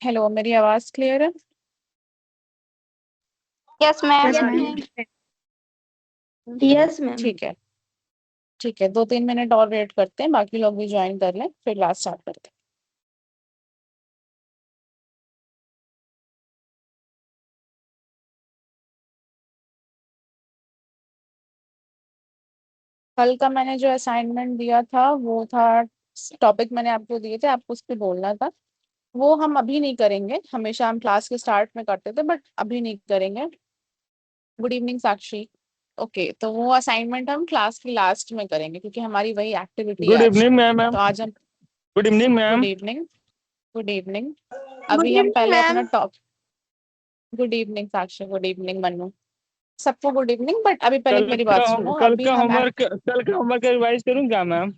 Hello, मेरी आवाज clear है? Yes ma'am. Yes ma'am. Yes ma'am. ठीक है, ठीक है, 2-3 मिनट और वेट करते हैं, बाकी लोग भी ज्वाइन कर लें, फिर क्लास स्टार्ट करते हैं। कल का मैंने जो असाइनमेंट दिया था वो था, टॉपिक मैंने आपको दिए थे, आपको उस पर बोलना था। वो हम अभी नहीं करेंगे, हमेशा हम क्लास के स्टार्ट में करते थे, बट अभी नहीं करेंगे। गुड इवनिंग साक्षी। ओके, तो वो असाइनमेंट हम क्लास की लास्ट में करेंगे, क्योंकि हमारी वही एक्टिविटी है गुड आज। Evening ma'am. तो आज हम good evening good ma'am. Evening. Good evening. Good अभी हम इवनिंग पहले अपना मैम। टॉप गुड इवनिंग साक्षी, गुड इवनिंग मनु, सबको गुड इवनिंग। बट अभी पहले कल मेरी का बात सुनो। कल अभी का हम होमवर्क रिवाइज करूँ क्या मैम?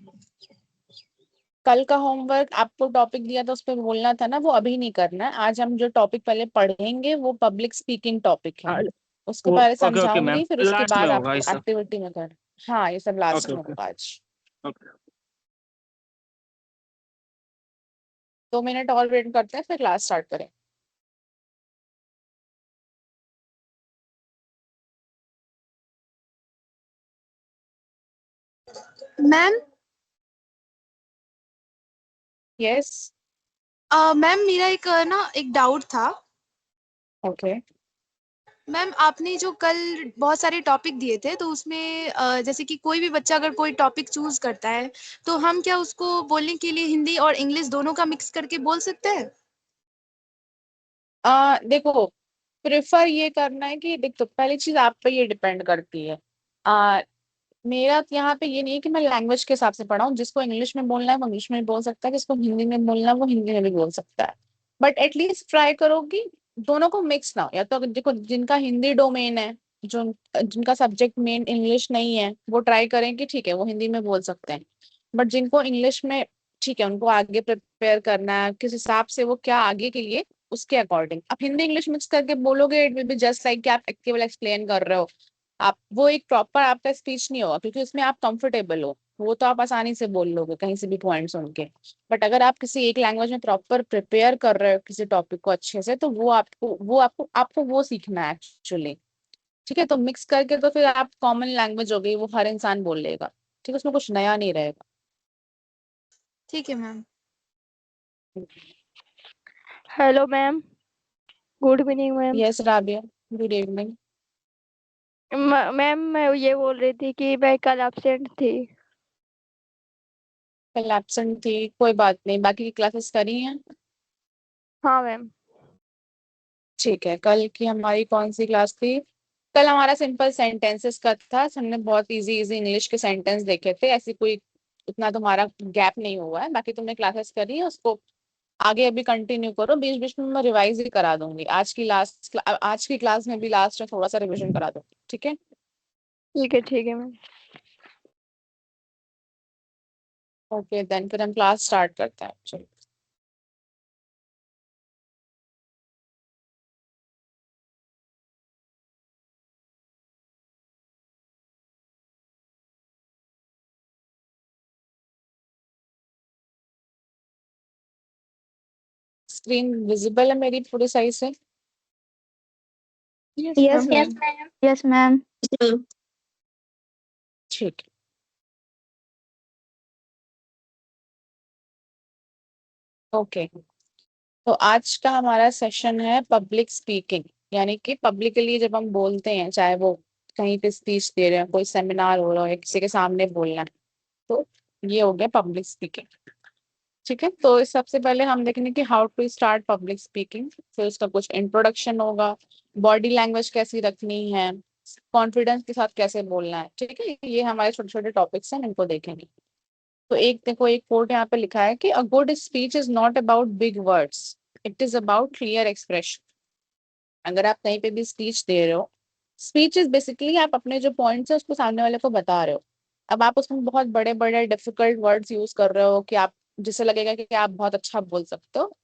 कल का होमवर्क आपको टॉपिक दिया था, उस पर बोलना था ना, वो अभी नहीं करना है। आज हम जो टॉपिक पहले पढ़ेंगे वो पब्लिक स्पीकिंग टॉपिक है। उसके वो पहले ओके ओके मैम, समझाऊंगी, फिर उसके लास्ट में बाद होगा ये आपको सब। एक्टिविटी में कर। हाँ, ये सब लास्ट ओके में ओके होगा आज। ओके। 2 मिनट और वेट करते हैं, फिर क्लास स्टार्ट करें। Ma'am yes. मैम मेरा एक डाउट था। ओके। मैम आपने जो कल बहुत सारे टॉपिक दिए थे, तो उसमें जैसे कि कोई भी बच्चा अगर कोई टॉपिक चूज करता है, तो हम क्या उसको बोलने के लिए हिंदी और इंग्लिश दोनों का मिक्स करके बोल सकते हैं? देखो, प्रेफर ये करना है कि देख, तो पहली चीज आप पे ये डिपेंड करती है। आ, मेरा यहाँ पे ये नहीं है कि मैं लैंग्वेज के हिसाब से पढ़ाऊँ। जिसको इंग्लिश में बोलना है वो इंग्लिश में बोल सकता है, जिसको हिंदी में बोलना है वो हिंदी में भी बोल सकता है। बट एटलीस्ट ट्राई करो कि दोनों को मिक्स ना हो। या तो अगर देखो, जिनका हिंदी डोमेन है, जो जिनका सब्जेक्ट मेन इंग्लिश नहीं है, वो ट्राई करें कि ठीक है वो हिंदी में बोल सकते हैं। बट जिनको इंग्लिश में, ठीक है, उनको आगे प्रिपेयर करना है किस हिसाब से, वो क्या आगे के लिए, उसके अकॉर्डिंग आप हिंदी इंग्लिश मिक्स करके बोलोगे, it will be just like कि आप केवल एक्सप्लेन कर रहे हो। आप वो एक प्रॉपर आपका स्पीच नहीं होगा, क्योंकि उसमें आप कंफर्टेबल हो, वो तो आप आसानी से बोल लोगे कहीं से भी पॉइंट सुन के। बट अगर आप किसी एक लैंग्वेज में प्रॉपर प्रिपेयर कर रहे हो किसी टॉपिक को अच्छे से, तो वो आपको वो सीखना है एक्चुअली। ठीक है, तो मिक्स करके तो फिर आप कॉमन लैंग्वेज हो गई, वो हर इंसान बोल लेगा। ठीक है, उसमें कुछ नया नहीं रहेगा। ठीक है ma'am. Hello ma'am. Good evening ma'am. Yes Rabia, good evening. Ma'am मैं ये बोल रही थी कि मैं कल एब्सेंट थी। कल एब्सेंट थी, कोई बात नहीं, बाकी की क्लासेस करी हैं? हाँ मैम। ठीक है, कल की हमारी कौन सी क्लास थी? कल हमारा सिंपल सेंटेंसेस का था। हमने बहुत इजी इजी इंग्लिश के सेंटेंस देखे थे। ऐसी कोई उतना तुम्हारा गैप नहीं हुआ है। बाकी तुमने क्लासेस करी है, उसको आगे अभी कंटिन्यू करो। बीच बीच में मैं रिवाइज ही करा दूंगी। आज की क्लास में भी लास्ट में थोड़ा सा रिविजन करा दूंगी, ठीक है? ठीक है मैम। ओके देन, फिर हम क्लास स्टार्ट करते हैं, चलो। स्क्रीन विजिबल है मेरी पूरी सही से? Yes ma'am. Yes ma'am. ठीक है। ओके, तो आज का हमारा सेशन है पब्लिक स्पीकिंग। यानी कि पब्लिकली जब हम बोलते हैं, चाहे वो कहीं पे स्पीच दे रहे हैं, कोई सेमिनार हो रहा है, किसी के सामने बोलना है, तो ये हो गया पब्लिक स्पीकिंग। ठीक है, तो इस सबसे पहले हम देखेंगे कि how to start public speaking. फिर उसका कुछ इंट्रोडक्शन होगा, बॉडी लैंग्वेज कैसी रखनी है, कॉन्फिडेंस के साथ कैसे बोलना है। ठीक है, ये हमारे छोटे छोटे टॉपिक्स हैं, इनको देखेंगे। तो एक देखो, एक कोट यहाँ पे लिखा है कि a good speech is not about big words, it is about clear expression. अगर आप कहीं पे भी स्पीच दे रहे हो, स्पीच इज बेसिकली आप अपने जो पॉइंट्स है उसको सामने वाले को बता रहे हो। अब आप उसमें बहुत बड़े बड़े डिफिकल्ट वर्ड्स यूज कर रहे हो कि आप, जिससे लगेगा कि आप बहुत अच्छा बोल सकते हो,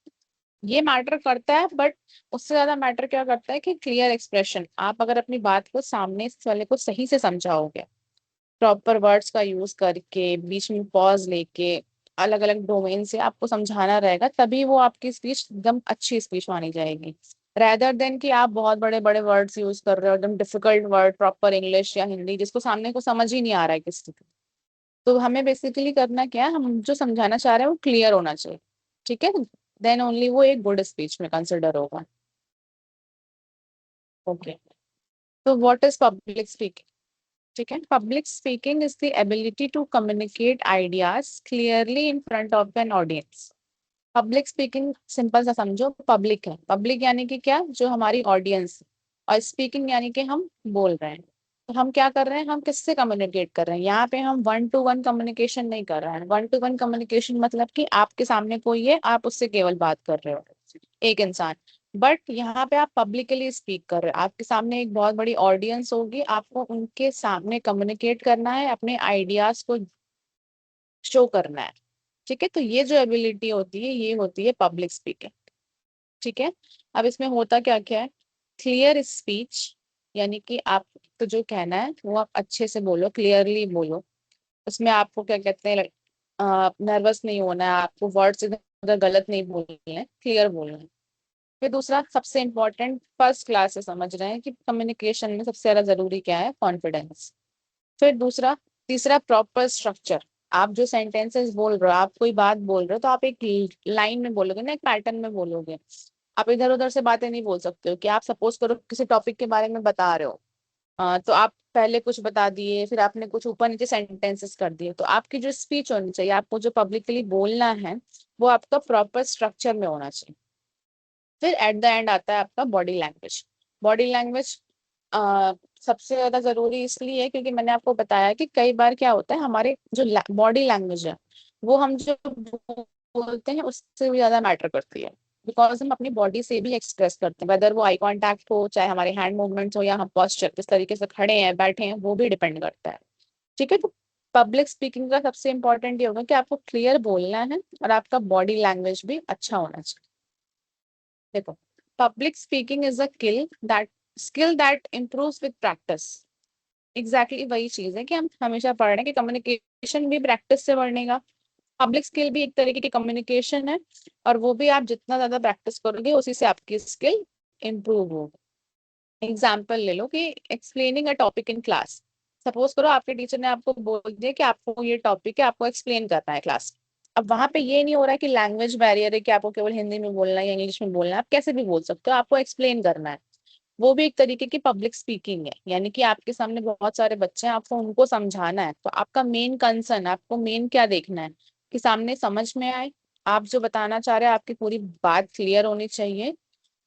ये मैटर करता है। बट उससे ज्यादा मैटर क्या करता है कि क्लियर एक्सप्रेशन। आप अगर अपनी बात को सामने वाले को सही से समझाओगे, प्रॉपर वर्ड्स का यूज करके, बीच में पॉज लेके, अलग अलग डोमेन से आपको समझाना रहेगा, तभी वो आपकी स्पीच एकदम अच्छी स्पीच मानी जाएगी। रेदर देन कि आप बहुत बड़े बड़े वर्ड्स यूज कर रहे हो, एकदम डिफिकल्ट वर्ड, प्रॉपर इंग्लिश या हिंदी जिसको सामने को समझ ही नहीं आ रहा है किसी को। तो हमें बेसिकली करना क्या है, हम जो समझाना चाह रहे हैं वो क्लियर होना चाहिए, ठीक है। देन ओनली वो एक गुड स्पीच में कंसिडर होगा। ओके, तो व्हाट इज पब्लिक स्पीकिंग? ठीक है, public speaking is the ability to communicate ideas clearly in front of an audience. Public speaking simple सा समझो, पब्लिक है, पब्लिक यानी कि क्या, जो हमारी ऑडियंस, और स्पीकिंग यानी कि हम बोल रहे हैं। तो हम क्या कर रहे हैं, हम किससे कम्युनिकेट कर रहे हैं, यहाँ पे हम वन टू वन कम्युनिकेशन नहीं कर रहे हैं। वन टू वन कम्युनिकेशन मतलब कि आपके सामने कोई है, आप उससे केवल बात कर रहे हो, एक इंसान। बट यहाँ पे आप पब्लिकली स्पीक कर रहे हो, आपके सामने एक बहुत बड़ी ऑडियंस होगी, आपको उनके सामने कम्युनिकेट करना है, अपने आइडियाज को शो करना है, ठीक है। तो ये जो एबिलिटी होती है ये होती है पब्लिक स्पीकिंग, ठीक है। अब इसमें होता क्या क्या है, क्लियर स्पीच, यानी कि आप तो जो कहना है वो आप अच्छे से बोलो, क्लियरली बोलो। उसमें आपको क्या कहते हैं, नर्वस नहीं होना है, आपको वर्ड्स इधर उधर गलत नहीं बोलने हैं, क्लियर बोलना है। फिर दूसरा सबसे इम्पोर्टेंट, फर्स्ट क्लास से समझ रहे हैं कि कम्युनिकेशन में सबसे ज्यादा जरूरी क्या है, कॉन्फिडेंस। फिर दूसरा, तीसरा प्रॉपर स्ट्रक्चर। आप जो सेंटेंसेस बोल रहे हो, आप कोई बात बोल रहे हो, तो आप एक लाइन में बोलोगे ना, एक पैटर्न में बोलोगे। आप इधर उधर से बातें नहीं बोल सकते हो कि आप सपोज करो किसी टॉपिक के बारे में बता रहे हो, तो आप पहले कुछ बता दिए, फिर आपने कुछ ऊपर नीचे सेंटेंसेस कर दिए। तो आपकी जो स्पीच होनी चाहिए, आपको जो पब्लिकली बोलना है, वो आपका प्रॉपर स्ट्रक्चर में होना चाहिए। फिर एट द एंड आता है आपका बॉडी लैंग्वेज। बॉडी लैंग्वेज सबसे ज्यादा जरूरी इसलिए है क्योंकि मैंने आपको बताया कि कई बार क्या होता है, हमारे जो बॉडी लैंग्वेज है वो हम जो बोलते हैं उससे भी ज्यादा मैटर करती है। बिकॉज हम अपनी बॉडी से भी एक्सप्रेस करते हैं, वेदर वो आई कांटेक्ट हो, चाहे हमारे हैंड मूवमेंट्स हो, या हम पोस्चर किस तरीके से खड़े हैं बैठे हैं, वो भी डिपेंड करता है, ठीक है। तो पब्लिक स्पीकिंग का सबसे इंपॉर्टेंट ये होगा कि आपको क्लियर बोलना है और आपका बॉडी लैंग्वेज भी अच्छा होना चाहिए। देखो, public speaking is a skill that improves with practice. Exactly वही चीज है कि हम हमेशा पढ़ रहे हैं कि कम्युनिकेशन भी प्रैक्टिस से बढ़ेगा, पब्लिक स्किल भी एक तरीके की कम्युनिकेशन है, और वो भी आप जितना ज्यादा प्रैक्टिस करोगे उसी से आपकी स्किल इम्प्रूव होगी। एग्जाम्पल ले लो कि explaining a topic in class. Suppose करो आपके टीचर ने आपको बोल दिया कि आपको ये टॉपिक है, आपको एक्सप्लेन करना है क्लास। अब वहां पे ये नहीं हो रहा है कि लैंग्वेज बैरियर है कि आपको केवल हिंदी में बोलना है या इंग्लिश में बोलना है, आप कैसे भी बोल सकते हो, आपको एक्सप्लेन करना है। वो भी एक तरीके की पब्लिक स्पीकिंग है, यानी कि आपके सामने बहुत सारे बच्चे हैं, आपको उनको समझाना है। तो आपका मेन कंसर्न, आपको मेन क्या देखना है कि सामने समझ में आए, आप जो बताना चाह रहे हैं आपकी पूरी बात क्लियर होनी चाहिए,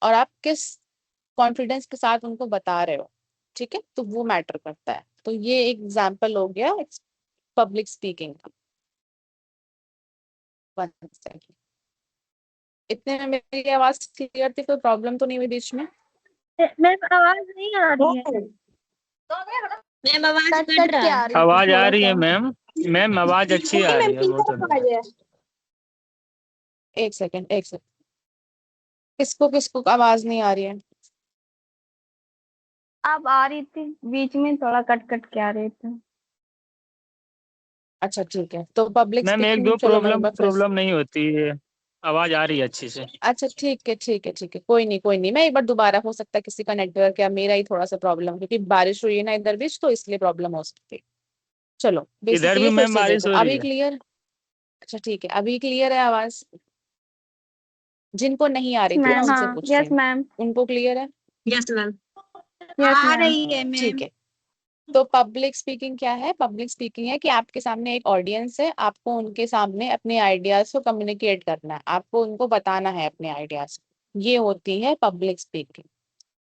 और आप किस कॉन्फिडेंस के साथ उनको बता रहे हो, ठीक है। तो वो मैटर करता है। तो ये एक एग्जाम्पल हो गया पब्लिक स्पीकिंग का। One second. इतने में मेरी आवाज क्लियर थी, कोई प्रॉब्लम तो नहीं हुई बीच में? मैम आवाज नहीं आ रही है। मैम आवाज कट कट कट रहा के है। आ रही थी आवाज आ थोड़ा रही है सा। मैम। मैम आवाज अच्छी आ रही है, वो तो नहीं। एक सेकंड, एक सेकंड, किसको किसको आवाज नहीं आ रही है? अब आ रही थी, बीच में थोड़ा कट कट के आ रही थी। अच्छा ठीक है, तो पब्लिक मैम एक स्पीकिंग दो चलो मैं एक प्रॉब्लम बार फिर प्रॉब्लम नहीं होती है, आवाज आ रही है अच्छी से। अच्छा ठीक है ठीक है ठीक है, कोई नहीं कोई नहीं, मैं एक बार दोबारा, हो सकता है किसी का नेटवर्क या मेरा ही थोड़ा सा प्रॉब्लम, क्योंकि बारिश हुई है ना इधर बीच, तो इसलिए प्रॉब्लम हो सकती है। चलो इधर भी बेसिकली फिर मैम से बारिश देखो, हो रही अभी है। क्लियर? अच्छा ठीक है, अभी क्लियर है आवाज? जिनको नहीं आ रही थी मैं मैम उनसे हाँ, पूछ रही यस हूँ, मैम। उनको क्लियर है? Yes ma'am. यस आ मैम। रही है ठीक मैम। है। तो पब्लिक स्पीकिंग क्या है? पब्लिक स्पीकिंग है कि आपके सामने एक ऑडियंस है, आपको उनके सामने अपने आइडियाज को कम्युनिकेट करना है, आपको उनको बताना है अपने आइडियाज, ये होती है पब्लिक स्पीकिंग,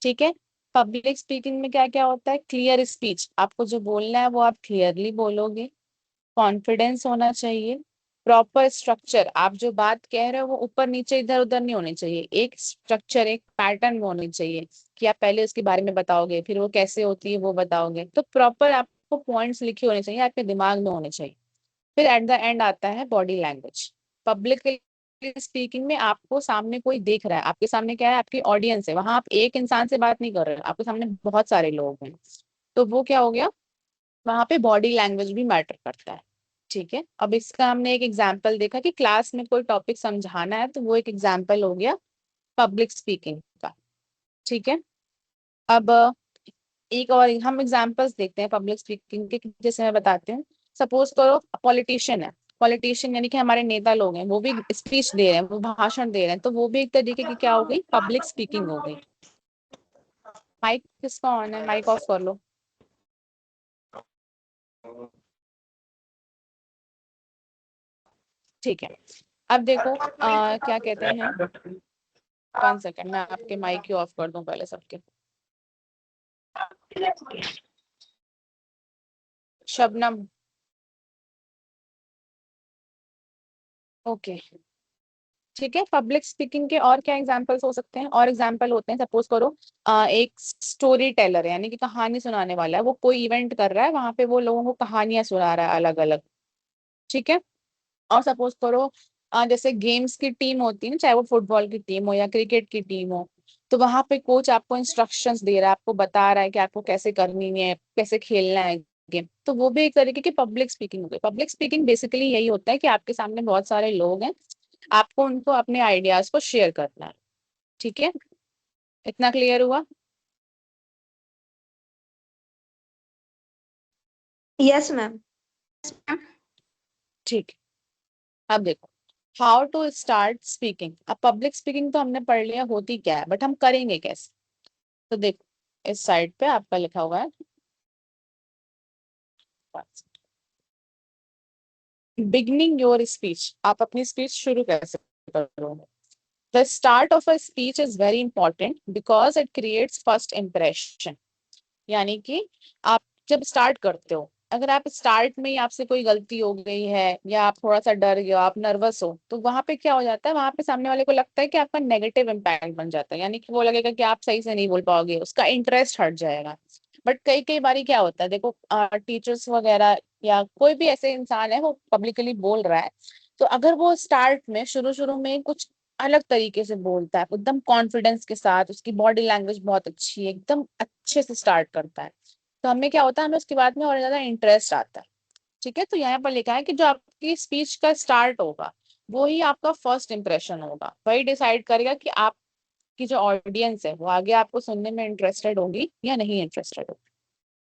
ठीक है। पब्लिक स्पीकिंग में क्या क्या होता है, क्लियर स्पीच, आपको जो बोलना है वो आप क्लियरली बोलोगे, कॉन्फिडेंस होना चाहिए, प्रॉपर स्ट्रक्चर, आप जो बात कह रहे हो वो ऊपर नीचे इधर उधर नहीं होनी चाहिए, एक स्ट्रक्चर एक पैटर्न में होनी चाहिए कि आप पहले उसके बारे में बताओगे, फिर वो कैसे होती है वो बताओगे। तो प्रॉपर आपको पॉइंट्स लिखे होने चाहिए, आपके दिमाग में होने चाहिए। फिर एट द एंड आता है बॉडी लैंग्वेज। पब्लिक स्पीकिंग में आपको सामने कोई देख रहा है, आपके सामने क्या है, आपकी ऑडियंस है, वहां आप एक इंसान से बात नहीं कर रहे हो, आपके सामने बहुत सारे लोग हैं। तो वो क्या हो गया, वहां पे बॉडी लैंग्वेज भी मैटर करता है, ठीक है, अब इसका हमने एक एग्जाम्पल देखा कि क्लास में कोई टॉपिक समझाना है, तो वो एक एग्जाम्पल हो गया पब्लिक स्पीकिंग का। ठीक है, अब एक और हम एग्जाम्पल्स देखते हैं पब्लिक स्पीकिंग के, जैसे मैं बताती हूँ। सपोज करो पॉलिटिशियन है, पॉलिटिशियन यानी कि हमारे नेता लोग हैं, वो भी स्पीच दे रहे हैं, वो भाषण दे रहे हैं, तो वो भी एक तरीके की क्या हो गई, पब्लिक स्पीकिंग हो गई। माइक किसका ऑन है, माइक ऑफ कर लो। ठीक है, अब देखो क्या कहते हैं, 1 सेकेंड, मैं आपके माइक ही ऑफ कर दूं पहले सबके। शबनम, ओके, ठीक है। पब्लिक स्पीकिंग के और क्या एग्जांपल्स हो सकते हैं, और एग्जांपल होते हैं, सपोज करो एक स्टोरी टेलर है, यानी कि कहानी सुनाने वाला है, वो कोई इवेंट कर रहा है, वहां पे वो लोगों को कहानियां सुना रहा है अलग अलग। ठीक है, और सपोज करो जैसे गेम्स की टीम होती है ना, चाहे वो फुटबॉल की टीम हो या क्रिकेट की टीम हो, तो वहां पे कोच आपको इंस्ट्रक्शंस दे रहा है, आपको बता रहा है कि आपको कैसे करनी है, कैसे खेलना है गेम, तो वो भी एक तरीके की पब्लिक स्पीकिंग हो गई। पब्लिक स्पीकिंग बेसिकली यही होता है कि आपके सामने बहुत सारे लोग हैं, आपको उनको अपने आइडियाज को शेयर करना है। ठीक है, इतना क्लियर हुआ? Yes ma'am. ठीक, अब देखो हाउ टू स्टार्ट स्पीकिंग। अब पब्लिक स्पीकिंग तो हमने पढ़ लिया होती क्या है, बट हम करेंगे कैसे। तो देखो इस साइड पे आपका लिखा हुआ है बिगनिंग योर स्पीच। आप अपनी स्पीच शुरू कैसे करोगे। The start of a speech is very important because it creates first impression. यानी कि आप जब स्टार्ट करते हो, अगर आप स्टार्ट में ही आपसे कोई गलती हो गई है, या आप थोड़ा सा डर गए हो, आप नर्वस हो, तो वहां पे क्या हो जाता है, वहां पे सामने वाले को लगता है कि आपका नेगेटिव इम्पैक्ट बन जाता है, यानी कि वो लगेगा कि आप सही से नहीं बोल पाओगे, उसका इंटरेस्ट हट जाएगा। बट कई कई बारी क्या होता है, देखो टीचर्स वगैरह या कोई भी ऐसे इंसान है, वो पब्लिकली बोल रहा है, तो अगर वो स्टार्ट में शुरू शुरू में कुछ अलग तरीके से बोलता है, एकदम कॉन्फिडेंस के साथ, उसकी बॉडी लैंग्वेज बहुत अच्छी है, एकदम अच्छे से स्टार्ट करता है, तो हमें क्या होता है, हमें उसके बाद में और ज्यादा इंटरेस्ट आता है। ठीक है, तो यहाँ पर लिखा है कि जो आपकी स्पीच का स्टार्ट होगा, वो ही आपका फर्स्ट इंप्रेशन होगा, वही डिसाइड करेगा कि आपकी जो ऑडियंस है वो आगे आपको सुनने में इंटरेस्टेड होगी या नहीं इंटरेस्टेड होगी।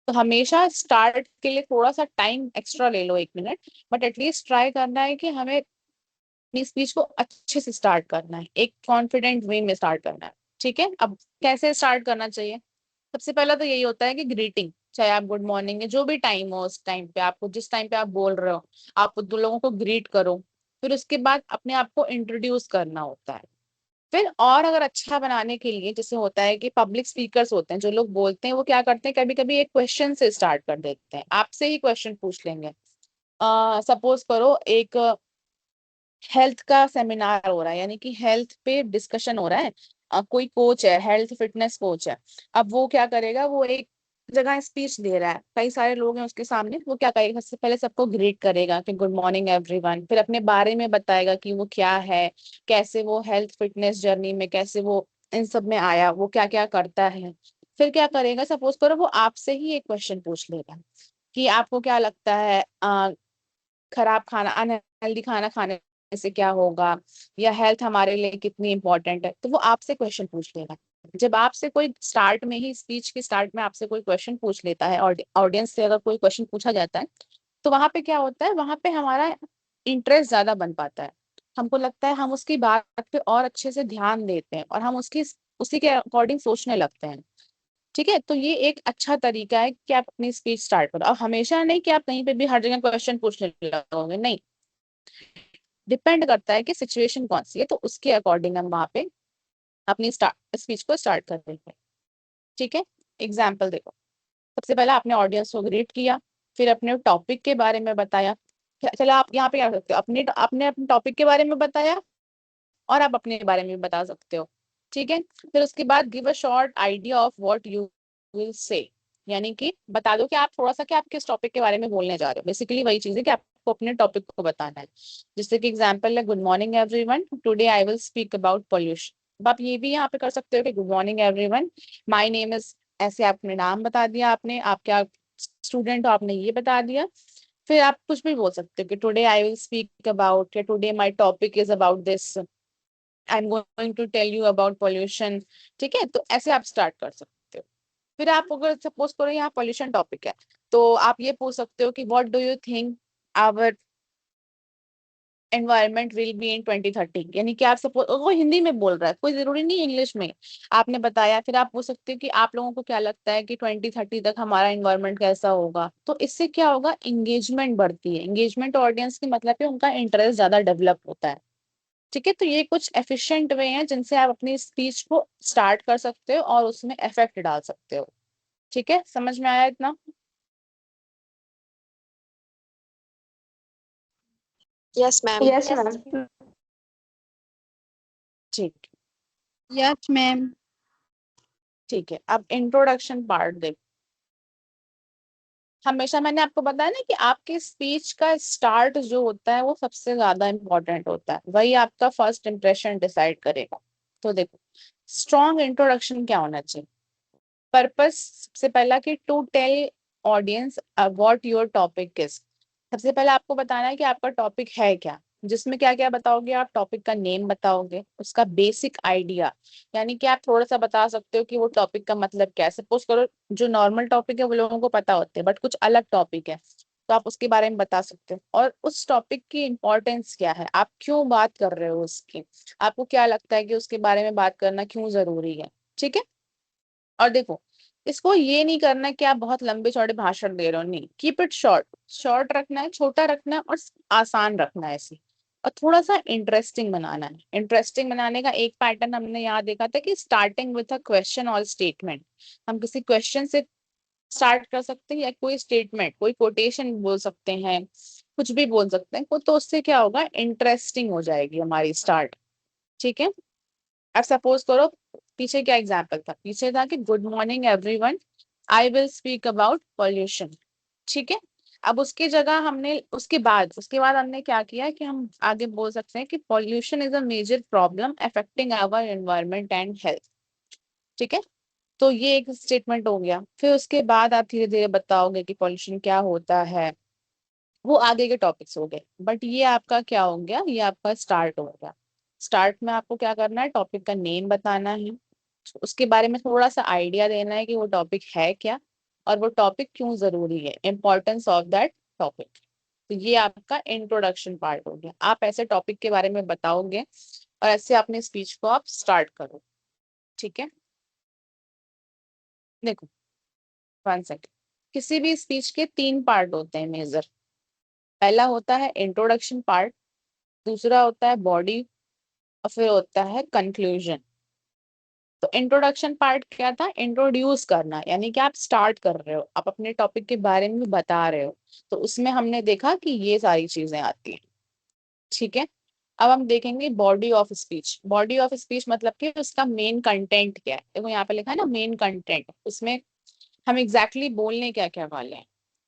तो हमेशा स्टार्ट के लिए थोड़ा सा टाइम एक्स्ट्रा ले लो, 1 मिनट, बट एटलीस्ट ट्राई करना है कि हमें अपनी स्पीच को अच्छे से स्टार्ट करना है, एक कॉन्फिडेंट वे में स्टार्ट करना है। ठीक है, अब कैसे स्टार्ट करना चाहिए। सबसे पहला तो यही होता है कि ग्रीटिंग, चाहे आप गुड मॉर्निंग है, जो भी टाइम हो, उस टाइम पे आपको, जिस टाइम पे आप बोल रहे हो, आप दो लोगों को ग्रीट करो। फिर उसके बाद अपने आप को इंट्रोड्यूस करना होता है। फिर और अगर अच्छा बनाने के लिए, जैसे होता है कि पब्लिक स्पीकर्स होते हैं, जो लोग बोलते हैं, वो क्या करते हैं, कभी कभी एक क्वेश्चन से स्टार्ट कर देते हैं, आपसे ही क्वेश्चन पूछ लेंगे। सपोज करो एक हेल्थ का सेमिनार हो रहा है, यानी कि हेल्थ पे डिस्कशन हो रहा है, कोई कोच है, हेल्थ फिटनेस कोच है, अब वो क्या करेगा, वो एक जगह स्पीच दे रहा है, कई सारे लोग हैं उसके सामने, वो क्या करेगा, सबसे पहले सबको ग्रीट करेगा कि गुड मॉर्निंग एवरीवन, फिर अपने बारे में बताएगा कि वो क्या है, कैसे वो हेल्थ फिटनेस जर्नी में, कैसे वो इन सब में आया, वो क्या क्या करता है। फिर क्या करेगा, सपोज करो वो आपसे ही एक क्वेश्चन पूछ लेगा कि आपको क्या लगता है, खराब खाना, अनहेल्दी खाना खाने से क्या होगा, या हेल्थ हमारे लिए कितनी इंपॉर्टेंट है, तो वो आपसे क्वेश्चन पूछ लेगा। जब आपसे कोई स्टार्ट में ही, स्पीच के स्टार्ट में आपसे कोई क्वेश्चन पूछ लेता है, और ऑडियंस से अगर कोई क्वेश्चन पूछा जाता है, तो वहां पे क्या होता है, वहां पे हमारा इंटरेस्ट ज्यादा बन पाता है, हमको लगता है हम उसकी बात पे और अच्छे से ध्यान देते हैं, और हम उसकी उसी के अकॉर्डिंग सोचने लगते हैं। ठीक है, तो ये एक अच्छा तरीका है कि आप अपनी स्पीच स्टार्ट करो। अब हमेशा नहीं कि आप कहीं पे भी हर जगह क्वेश्चन पूछने लगोगे, नहीं, डिपेंड करता है कि सिचुएशन कौन सी है, तो उसके अकॉर्डिंग हम वहां पे अपनी स्पीच को स्टार्ट कर रहे हैं। ठीक है, एग्जाम्पल देखो, सबसे पहले आपने ऑडियंस को ग्रीट किया, फिर अपने टॉपिक के बारे में बताया। चलो आप यहाँ पे क्या कर सकते हो, आपने अपने टॉपिक के बारे में बताया, और आप अपने बारे में भी बता सकते हो। ठीक है, फिर उसके बाद give a short idea of what you will say, यानी कि बता दो कि आप थोड़ा सा, कि आप किस टॉपिक के बारे में बोलने जा रहे हो, बेसिकली वही चीज है कि आपको अपने टॉपिक को बताना है। जैसे कि एग्जांपल है, good morning everyone, today I will speak about pollution. अब आप ये भी यहाँ पे कर सकते हो कि good morning everyone, my name is, ऐसे आपने नाम बता दिया, आपने, आप क्या स्टूडेंट हो आपने ये बता दिया, फिर आप कुछ भी बोल सकते हो कि today I will speak about, या today my topic is about this, I am going to tell you about pollution. ठीक है, तो ऐसे आप स्टार्ट कर सकते हो। फिर आप अगर सपोज करो यहाँ पॉल्यूशन टॉपिक है, तो आप ये पूछ सकते हो कि what do you think our environment will be in 2030, यानी कि आप सपोज, वो हिंदी में बोल रहा है, कोई जरूरी नहीं इंग्लिश में, आपने बताया, फिर आप पूछ सकते हो कि आप लोगों को क्या लगता है कि 2030 तक हमारा एनवायरमेंट कैसा होगा। तो इससे क्या होगा, इंगेजमेंट बढ़ती है। इंगेजमेंट ऑडियंस की मतलब है उनका इंटरेस्ट ज्यादा डेवलप होता है। ठीक है, तो ये कुछ एफिशिएंट वे हैं जिनसे आप अपनी स्पीच को स्टार्ट कर सकते हो और उसमें इफेक्ट डाल सकते हो। ठीक है, समझ में आया इतना? Yes ma'am. Yes ma'am. ठीक। Yes ma'am. ठीक है, अब इंट्रोडक्शन पार्ट देखो। हमेशा मैंने आपको बताया ना कि आपकी स्पीच का स्टार्ट जो होता है वो सबसे ज्यादा इंपॉर्टेंट होता है, वही आपका फर्स्ट इंप्रेशन डिसाइड करेगा। तो देखो, स्ट्रॉन्ग इंट्रोडक्शन क्या होना चाहिए? पर्पस सबसे पहला कि to tell audience what your topic is. सबसे पहले आपको बताना है कि आपका टॉपिक है क्या, जिसमें क्या क्या बताओगे आप? टॉपिक का नेम बताओगे, उसका बेसिक आइडिया, यानी कि आप थोड़ा सा बता सकते हो कि वो टॉपिक का मतलब क्या है। सपोज करो जो नॉर्मल टॉपिक है वो लोगों को पता होते हैं, बट कुछ अलग टॉपिक है, तो आप उसके बारे में बता सकते हो। और उस टॉपिक की इम्पोर्टेंस क्या है, आप क्यों बात कर रहे हो उसकी, आपको क्या लगता है कि उसके बारे में बात करना क्यों जरूरी है। ठीक है, और देखो, इसको ये नहीं करना कि आप बहुत लंबे चौड़े भाषण दे रहे हो, नहीं, कीप इट शॉर्ट। शॉर्ट रखना है, छोटा रखना है और आसान रखना है ऐसे। और थोड़ा सा इंटरेस्टिंग बनाना है। इंटरेस्टिंग बनाने का एक पैटर्न हमने यहाँ देखा था कि स्टार्टिंग विथ अ क्वेश्चन और स्टेटमेंट। हम किसी क्वेश्चन से स्टार्ट कर सकते हैं या कोई स्टेटमेंट, कोई कोटेशन बोल सकते हैं, कुछ भी बोल सकते हैं, तो उससे क्या होगा, इंटरेस्टिंग हो जाएगी हमारी स्टार्ट। ठीक है, अब सपोज करो, पीछे क्या एग्जाम्पल था, पीछे था कि good morning everyone, I will speak about pollution. ठीक है, अब उसकी जगह हमने उसके बाद हमने क्या किया कि हम आगे बोल सकते हैं कि pollution is a major problem affecting our environment and health. ठीक है, तो ये एक स्टेटमेंट हो गया। फिर उसके बाद आप धीरे धीरे बताओगे कि पॉल्यूशन क्या होता है, वो आगे के टॉपिक्स हो गए। बट ये आपका क्या हो गया, ये आपका स्टार्ट हो गया। स्टार्ट में आपको क्या करना है, टॉपिक का नेम बताना है, उसके बारे में थोड़ा सा आइडिया देना है कि वो टॉपिक है क्या और वो टॉपिक क्यों जरूरी है, इम्पोर्टेंस ऑफ दैट टॉपिक। तो ये आपका इंट्रोडक्शन पार्ट हो गया। आप ऐसे टॉपिक के बारे में बताओगे और ऐसे अपनी स्पीच को आप स्टार्ट करो। ठीक है, देखो, 1 सेकेंड। किसी भी स्पीच के 3 पार्ट होते हैं मेजर। पहला होता है इंट्रोडक्शन पार्ट, दूसरा होता है बॉडी, और फिर होता है कंक्लूजन। तो इंट्रोडक्शन पार्ट क्या था, इंट्रोड्यूस करना, यानी कि आप स्टार्ट कर रहे हो, आप अपने टॉपिक के बारे में बता रहे हो। तो उसमें हमने देखा कि ये सारी चीजें आती हैं। ठीक है, अब हम देखेंगे body of speech. Body of speech मतलब कि उसका मेन कंटेंट क्या है। देखो यहाँ पे लिखा है ना मेन कंटेंट, उसमें हम एग्जैक्टली बोलने क्या क्या वाले हैं।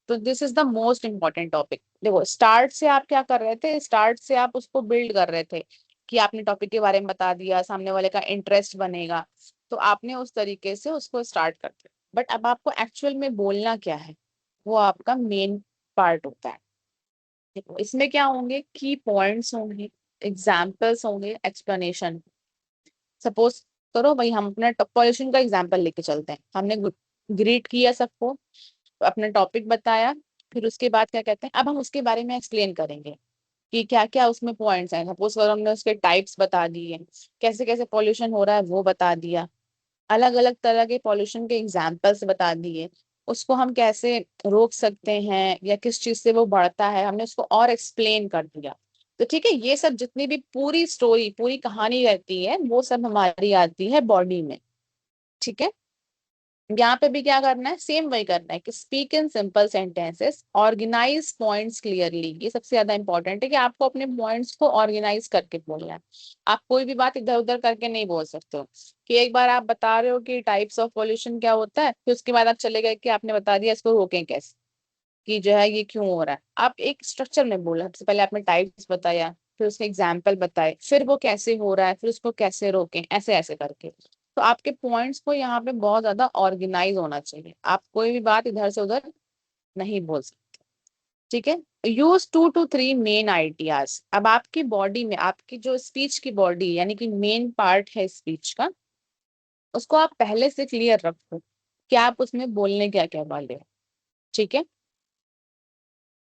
तो this is the most important topic. देखो, स्टार्ट से आप क्या कर रहे थे, स्टार्ट से आप उसको बिल्ड कर रहे थे कि आपने टॉपिक के बारे में बता दिया, सामने वाले का इंटरेस्ट बनेगा, तो आपने उस तरीके से उसको स्टार्ट कर दिया। बट अब आपको एक्चुअल में बोलना क्या है, वो आपका मेन पार्ट होता है। देखो, इसमें क्या होंगे, की पॉइंट्स होंगे, एग्जाम्पल्स होंगे, एक्सप्लेनेशन। सपोज करो भाई, हम अपना पॉल्यूशन का एग्जाम्पल लेके चलते हैं। हमने ग्रीट किया सबको, अपना टॉपिक बताया, फिर उसके बाद क्या कहते हैं, अब हम उसके बारे में एक्सप्लेन करेंगे कि क्या क्या उसमें पॉइंट्स हैं। सपोज करो हमने उसके टाइप्स बता दिए, कैसे कैसे पॉल्यूशन हो रहा है वो बता दिया, अलग अलग तरह के पॉल्यूशन के एग्जाम्पल्स बता दिए, उसको हम कैसे रोक सकते हैं या किस चीज से वो बढ़ता है, हमने उसको और एक्सप्लेन कर दिया। तो ठीक है, ये सब जितनी भी पूरी स्टोरी, पूरी कहानी रहती है, वो सब हमारी आती है बॉडी में। ठीक है, यहाँ पे भी क्या करना है, सेम वही करना है कि speak in simple sentences, organise points clearly. ये सबसे ज्यादा इंपॉर्टेंट है कि आपको अपने पॉइंट्स को ऑर्गेनाइज करके बोलना है। आप कोई भी बात इधर उधर करके नहीं बोल सकते हो कि एक बार आप बता रहे हो कि टाइप्स ऑफ पॉल्यूशन क्या होता है, फिर उसके बाद आप चले गए कि आपने बता दिया इसको रोकें कैसे, कि जो है ये क्यों हो रहा है। आप एक स्ट्रक्चर में बोला, सबसे पहले आपने टाइप्स बताया, फिर उसके एग्जाम्पल बताए, फिर वो कैसे हो रहा है, फिर उसको कैसे रोकें, ऐसे ऐसे करके। तो आपके पॉइंट्स को यहाँ पे बहुत ज्यादा ऑर्गेनाइज होना चाहिए। आप कोई भी बात इधर से उधर नहीं बोल सकते। ठीक है। Use 2 to 3 main ideas. अब आपकी बॉडी में, आपकी जो स्पीच की बॉडी यानी कि मेन पार्ट है स्पीच का, उसको आप पहले से क्लियर रखो कि आप उसमें बोलने क्या क्या वाले हो। ठीक है।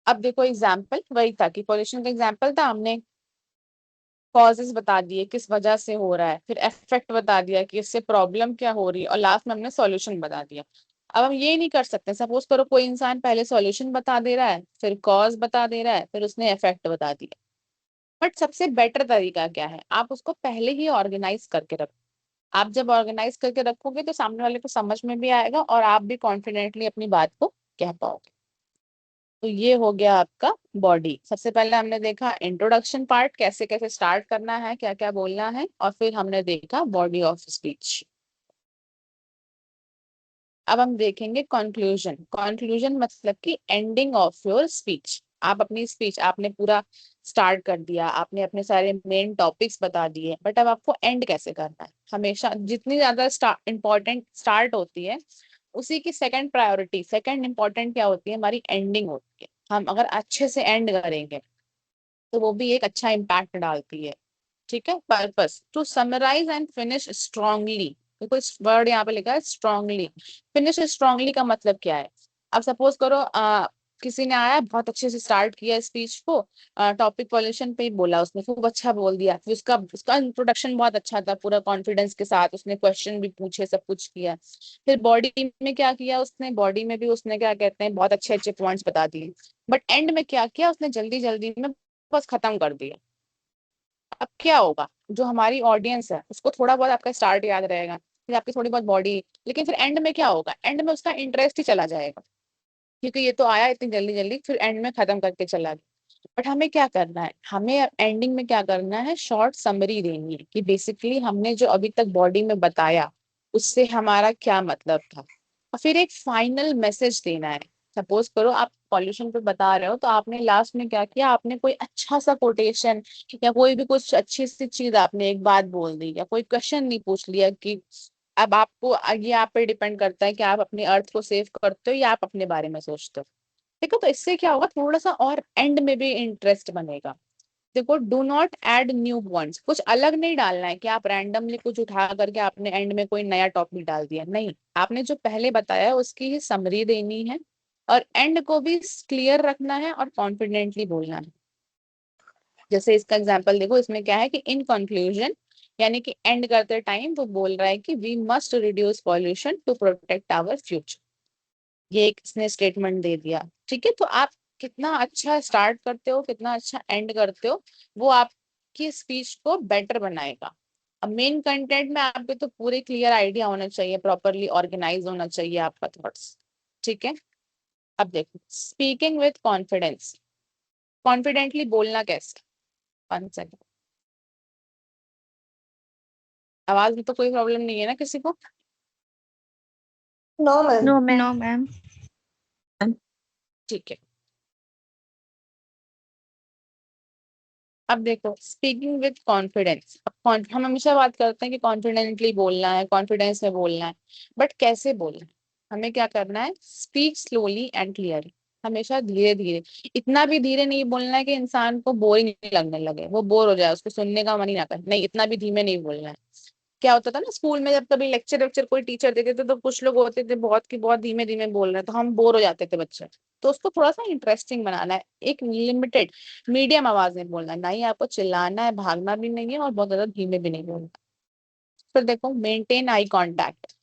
अब देखो एग्जाम्पल वही था कि पॉल्यूशन का एग्जाम्पल था, हमने कॉजेस बता दिए किस वजह से हो रहा है, फिर इफेक्ट बता दिया कि इससे प्रॉब्लम क्या हो रही है, और लास्ट में हमने सॉल्यूशन बता दिया। अब हम ये नहीं कर सकते, सपोज करो कोई इंसान पहले सॉल्यूशन बता दे रहा है, फिर कॉज बता दे रहा है, फिर उसने इफेक्ट बता दिया। बट सबसे बेटर तरीका क्या है, आप उसको पहले ही ऑर्गेनाइज करके रखो। आप जब ऑर्गेनाइज करके रखोगे तो सामने वाले को समझ में भी आएगा और आप भी कॉन्फिडेंटली अपनी बात को कह पाओगे। तो ये हो गया आपका बॉडी। सबसे पहले हमने देखा इंट्रोडक्शन पार्ट, कैसे कैसे स्टार्ट करना है, क्या क्या बोलना है, और फिर हमने देखा बॉडी ऑफ स्पीच। अब हम देखेंगे कंक्लूजन। कंक्लूजन मतलब कि एंडिंग ऑफ योर स्पीच। आप अपनी स्पीच आपने पूरा स्टार्ट कर दिया, आपने अपने सारे मेन टॉपिक्स बता दिए, बट अब आपको एंड कैसे करना है। हमेशा जितनी ज्यादा इंपॉर्टेंट स्टार्ट होती है, उसी की सेकंड प्रायोरिटी, सेकंड इंपॉर्टेंट क्या होती है, हमारी एंडिंग होती है। हम अगर अच्छे से एंड करेंगे तो वो भी एक अच्छा इम्पैक्ट डालती है। ठीक है। Purpose to summarise and finish strongly. देखो इस वर्ड यहाँ पे लिखा है स्ट्रांगली। फिनिश स्ट्रांगली का मतलब क्या है। अब सपोज करो किसी ने आया बहुत अच्छे से स्टार्ट किया स्पीच को, टॉपिक पॉल्यूशन पे ही बोला, उसने खूब अच्छा बोल दिया, फिर उसका उसका इंट्रोडक्शन बहुत अच्छा था, पूरा कॉन्फिडेंस के साथ उसने क्वेश्चन भी पूछे, सब कुछ किया। फिर बॉडी में क्या किया उसने, बॉडी में भी उसने क्या कहते हैं बहुत अच्छे अच्छे पॉइंट्स बता दिए, बट एंड में क्या किया उसने, जल्दी जल्दी में बस खत्म कर दिया। अब क्या होगा, जो हमारी ऑडियंस है उसको थोड़ा बहुत आपका स्टार्ट याद रहेगा, फिर आपकी थोड़ी बहुत बॉडी, लेकिन फिर एंड में क्या होगा, एंड में उसका इंटरेस्ट ही चला जाएगा, क्योंकि ये तो आया इतनी जल्दी जल्दी, फिर एंड में खत्म करके चला गया। बट हमें क्या करना है, हमें एंडिंग में क्या करना है, शॉर्ट समरी देनी है कि बेसिकली हमने जो अभी तक बॉडी में बताया उससे हमारा क्या मतलब था, और फिर एक फाइनल मैसेज देना है। सपोज करो आप पॉल्यूशन पे बता रहे हो, तो आपने लास्ट में क्या किया, आपने कोई अच्छा सा कोटेशन या कोई भी कुछ अच्छी सी चीज आपने एक बात बोल दी, या कोई क्वेश्चन नहीं पूछ लिया कि, अब आपको ये आप पे डिपेंड करता है कि आप अपने अर्थ को सेव करते हो या आप अपने बारे में सोचते हो। देखो तो इससे क्या होगा, थोड़ा सा और एंड में भी इंटरेस्ट बनेगा। देखो do not add new points, कुछ अलग नहीं डालना है कि आप रैंडमली कुछ उठा करके आपने एंड में कोई नया टॉपिक डाल दिया, नहीं, आपने जो पहले बताया उसकी ही समरी देनी है, और एंड को भी क्लियर रखना है और कॉन्फिडेंटली बोलना है। जैसे इसका एग्जांपल देखो, इसमें क्या है कि इन कंक्लूजन, यानी कि एंड करते टाइम वो बोल रहा है कि we must reduce pollution to protect our future. ये एक इसने स्टेटमेंट दे दिया। ठीक है। तो आप कितना अच्छा स्टार्ट करते हो, कितना अच्छा एंड करते हो, वो आपकी स्पीच को बेटर बनाएगा। अब मेन कंटेंट में आपके तो पूरे क्लियर आइडिया होना चाहिए, प्रॉपरली ऑर्गेनाइज होना चाहिए आपका थॉट्स। ठीक है। अब देखो स्पीकिंग विथ कॉन्फिडेंस, कॉन्फिडेंटली बोलना कैसे। 1 सेकंड, आवाज में तो कोई प्रॉब्लम नहीं है ना किसी को। No, ma'am. No ma'am. No ma'am. ठीक है। अब देखो स्पीकिंग विथ कॉन्फिडेंस, अब हम हमेशा बात करते हैं कि कॉन्फिडेंटली बोलना है, कॉन्फिडेंस में बोलना है, बट कैसे बोलना है, हमें क्या करना है, स्पीक स्लोली एंड क्लियरली। हमेशा धीरे धीरे, इतना भी धीरे नहीं बोलना है कि इंसान को बोरिंग नहीं लगने लगे, वो बोर हो जाए, उसको सुनने का मन ही ना करे, नहीं इतना भी धीमे नहीं बोलना है। क्या होता था ना स्कूल में, जब कभी लेक्चर वेक्चर कोई टीचर देते थे तो कुछ लोग होते थे बहुत की बहुत धीमे धीमे बोल रहे हैं, तो हम बोर हो जाते थे बच्चे। तो उसको थोड़ा सा इंटरेस्टिंग बनाना है, एक लिमिटेड मीडियम आवाज में बोलना है, ना ही आपको चिल्लाना है, भागना भी नहीं है और बहुत ज्यादा धीमे भी नहीं बोलना। फिर देखो मेंटेन आई कांटेक्ट।